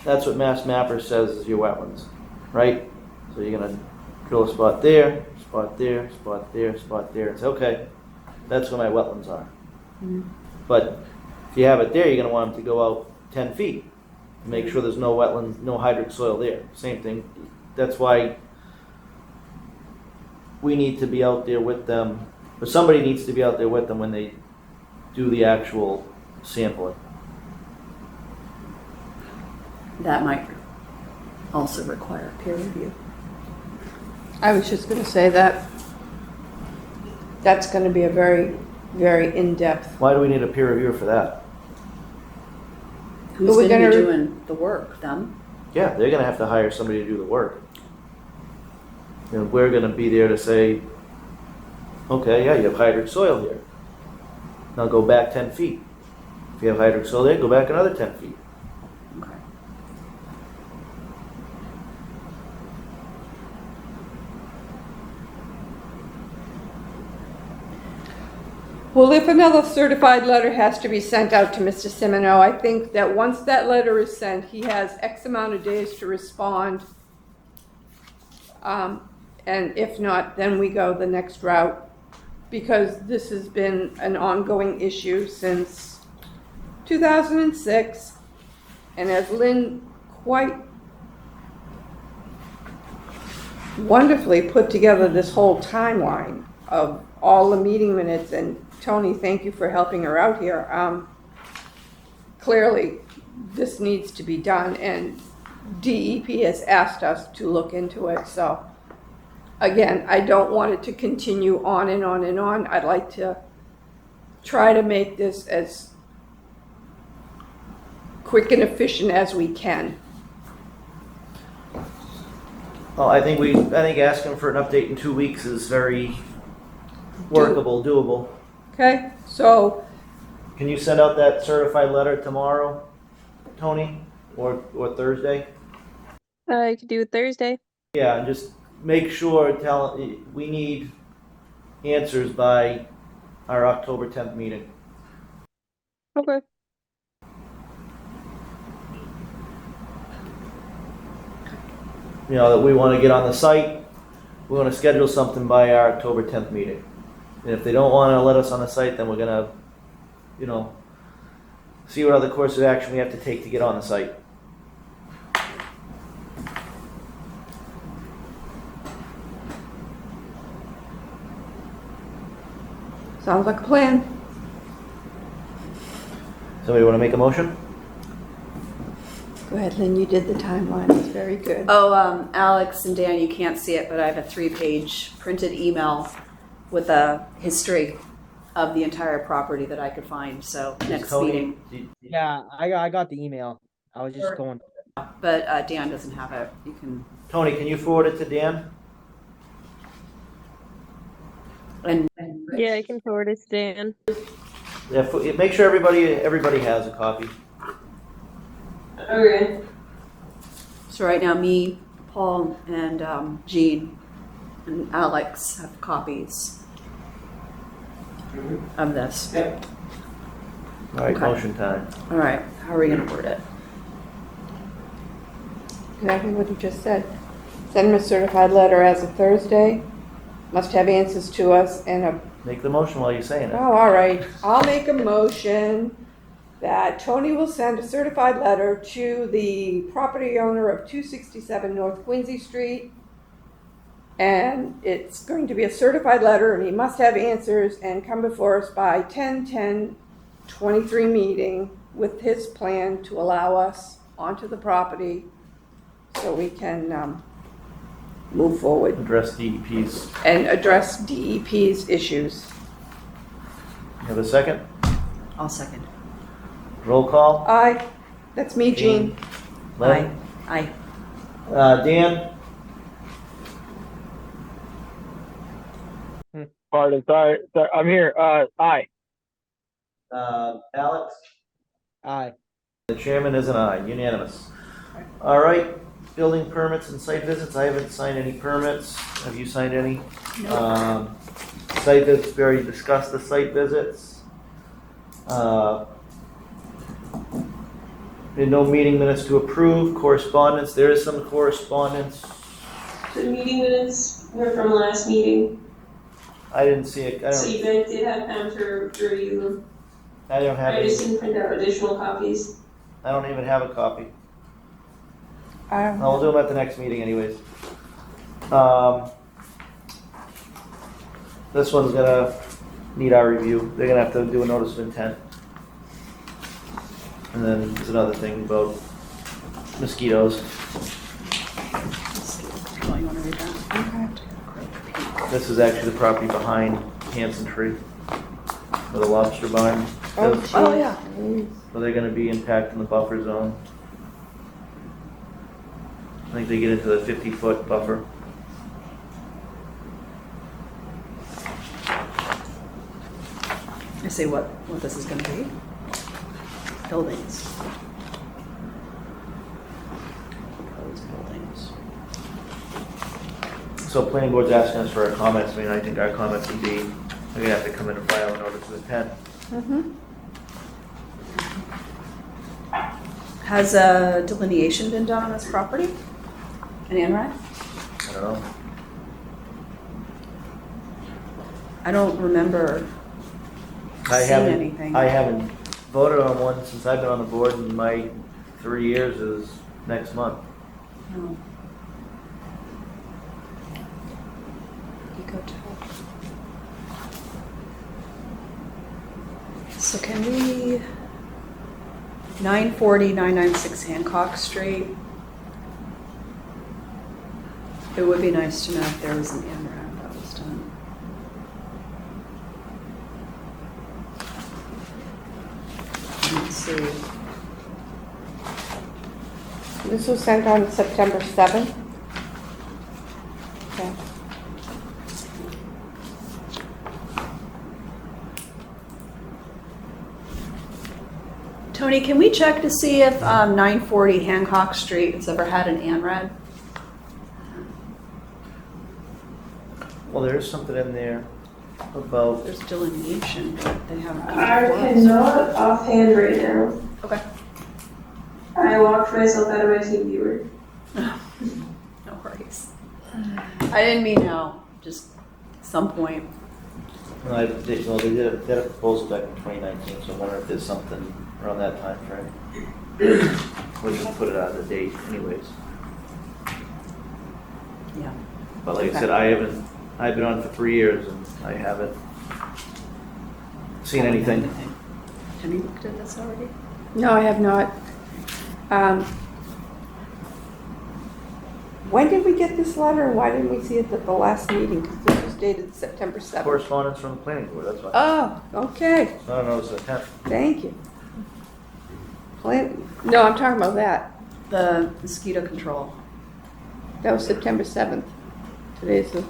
that's what Mass Mapper says is your wetlands, right? So you're gonna drill a spot there, spot there, spot there, spot there, and say, okay, that's where my wetlands are. But if you have it there, you're gonna want them to go out 10 feet. Make sure there's no wetlands, no hydric soil there. Same thing. That's why we need to be out there with them, or somebody needs to be out there with them when they do the actual sampling. That might also require peer review. I was just gonna say that that's gonna be a very, very in-depth. Why do we need a peer reviewer for that? Who's But we're going to be gonna- doing the work? Them? Yeah, they're gonna have to hire somebody to do the work. And we're gonna be there to say, okay, yeah, you have hydric soil here. Now go back 10 feet. If you have hydric soil there, go back another 10 feet. Okay. Well, if another certified letter has to be sent out to Mr. Semino, I think that once that letter is sent, he has X amount of days to respond. And if not, then we go the next route, because this has been an ongoing issue since 2006. And as Lynn quite wonderfully put together this whole timeline of all the meeting minutes, and Tony, thank you for helping her out here. Clearly, this needs to be done, and DEP has asked us to look into it. So, again, I don't want it to continue on and on and on. I'd like to try to make this as quick and efficient as we can. Well, I think asking for an update in 2 weeks is very workable, doable. Okay, so Can you send out that certified letter tomorrow, Tony, or Thursday? I could do it Thursday. Yeah, and just make sure, we need answers by our October 10th meeting. Okay. That we want to get on the site, we want to schedule something by our October 10th meeting. And if they don't want to let us on the site, then we're going to, see what other course of action we have to take to get on the site. sounds like a plan. Somebody want to make a motion? Go ahead, Lynn, you did the timeline, it's very good. Oh, Alex and Dan, you can't see it, but I have a 3-page printed email with a history of the entire property that I could find. So next Tony, meeting, Yeah, I got the email. I was just going. but Dan doesn't have it. You can, Tony, can you forward it to Dan? and Yeah, I can forward it to Dan. Yeah, make sure everybody has a copy. Okay. so right now me, Paul, and Jean and Alex have copies of this. All right, Okay. motion time. All right, how are we going to word it? Exactly what you just said. Send them a certified letter as of Thursday. Must have answers to us and a, Make the motion while you're saying it. oh, all right. I'll make a motion that Tony will send a certified letter to the property owner of 267 North Quincy Street. And it's going to be a certified letter, and he must have answers and come before us by 10/10/23 meeting with his plan to allow us onto the property so we can move forward Address DEP's. and address DEP's issues. You have a second? I'll second. Roll call? Aye, that's me, Jean. Lynn? Aye. Dan? Pardon, sorry, I'm here. Aye. Alex? Aye. The chairman is an aye, unanimous. All right, building permits and site visits, I haven't signed any permits. Have you signed any? Site visits, we already discussed the site visits. No meeting minutes to approve, correspondence, there is some correspondence. The meeting minutes were from last meeting, I didn't see it, so you guys did have time to review them. I don't have I just any, didn't print out additional copies. I don't even have a copy. Um, We'll do them at the next meeting anyways. This one's gonna need our review. They're gonna have to do a notice of intent. And then there's another thing about mosquitoes. Oh, you wanna read that? This is actually the property behind Hanson Tree, where the lobster barn. Oh, is. Oh, yeah. So they're gonna be impacting the buffer zone. I think they get into the 50-foot buffer. I say what this is gonna be. Buildings. Proposed buildings. So planning board's asking us for our comments. I mean, I think our comments would be, we're gonna have to come in and file a notice of intent. Has a delineation been done on this property? In Anrad? I don't know. I don't remember I seeing haven't, anything. I haven't voted on one since I've been on the board, and my 3 years is next month. No. Ecotel. So can we, 940, 996 Hancock Street? It would be nice to know if there was an ANRAD that was done. Let's see. This was sent on September 7th. Okay. Tony, can we check to see if 940 Hancock Street has ever had an ANRAD? Well, there is something in there about, There's delineation, but they haven't come I before us. cannot offhand right now. Okay. I locked myself out of my team viewer. No worries. I didn't mean now, just some point. well, they did a proposal back in 2019, so I wonder if there's something around that time frame. We should put it out of the date anyways. Yeah. But like I Okay. said, I've been on for 3 years and I haven't seen anything. Have you looked at this already? No, I have not. When did we get this letter? Why didn't we see it at the last meeting? Because this was dated September 7th. Correspondence from the planning board, that's why. Oh, okay, It's not a notice of intent. thank you. No, I'm talking about that. The mosquito control. That was September 7th. Today's the...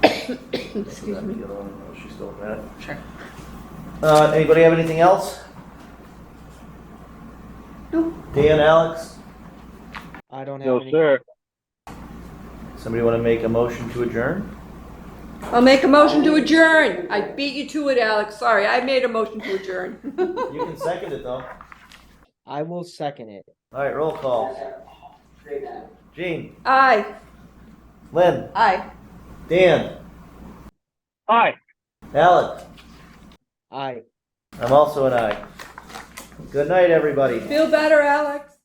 Excuse me. The other one, oh, she's still at it. Sure. Anybody have anything else? No. Dan, Alex, I don't have No, any. sir. somebody want to make a motion to adjourn? I'll make a motion to adjourn. I beat you to it, Alex. Sorry, I made a motion to adjourn. You can second it though. I will second it. All right, roll call. Gene, Aye. Lynn, Aye. Dan, Aye. Alex. Aye. I'm also an aye. Good night, everybody. Feel better, Alex?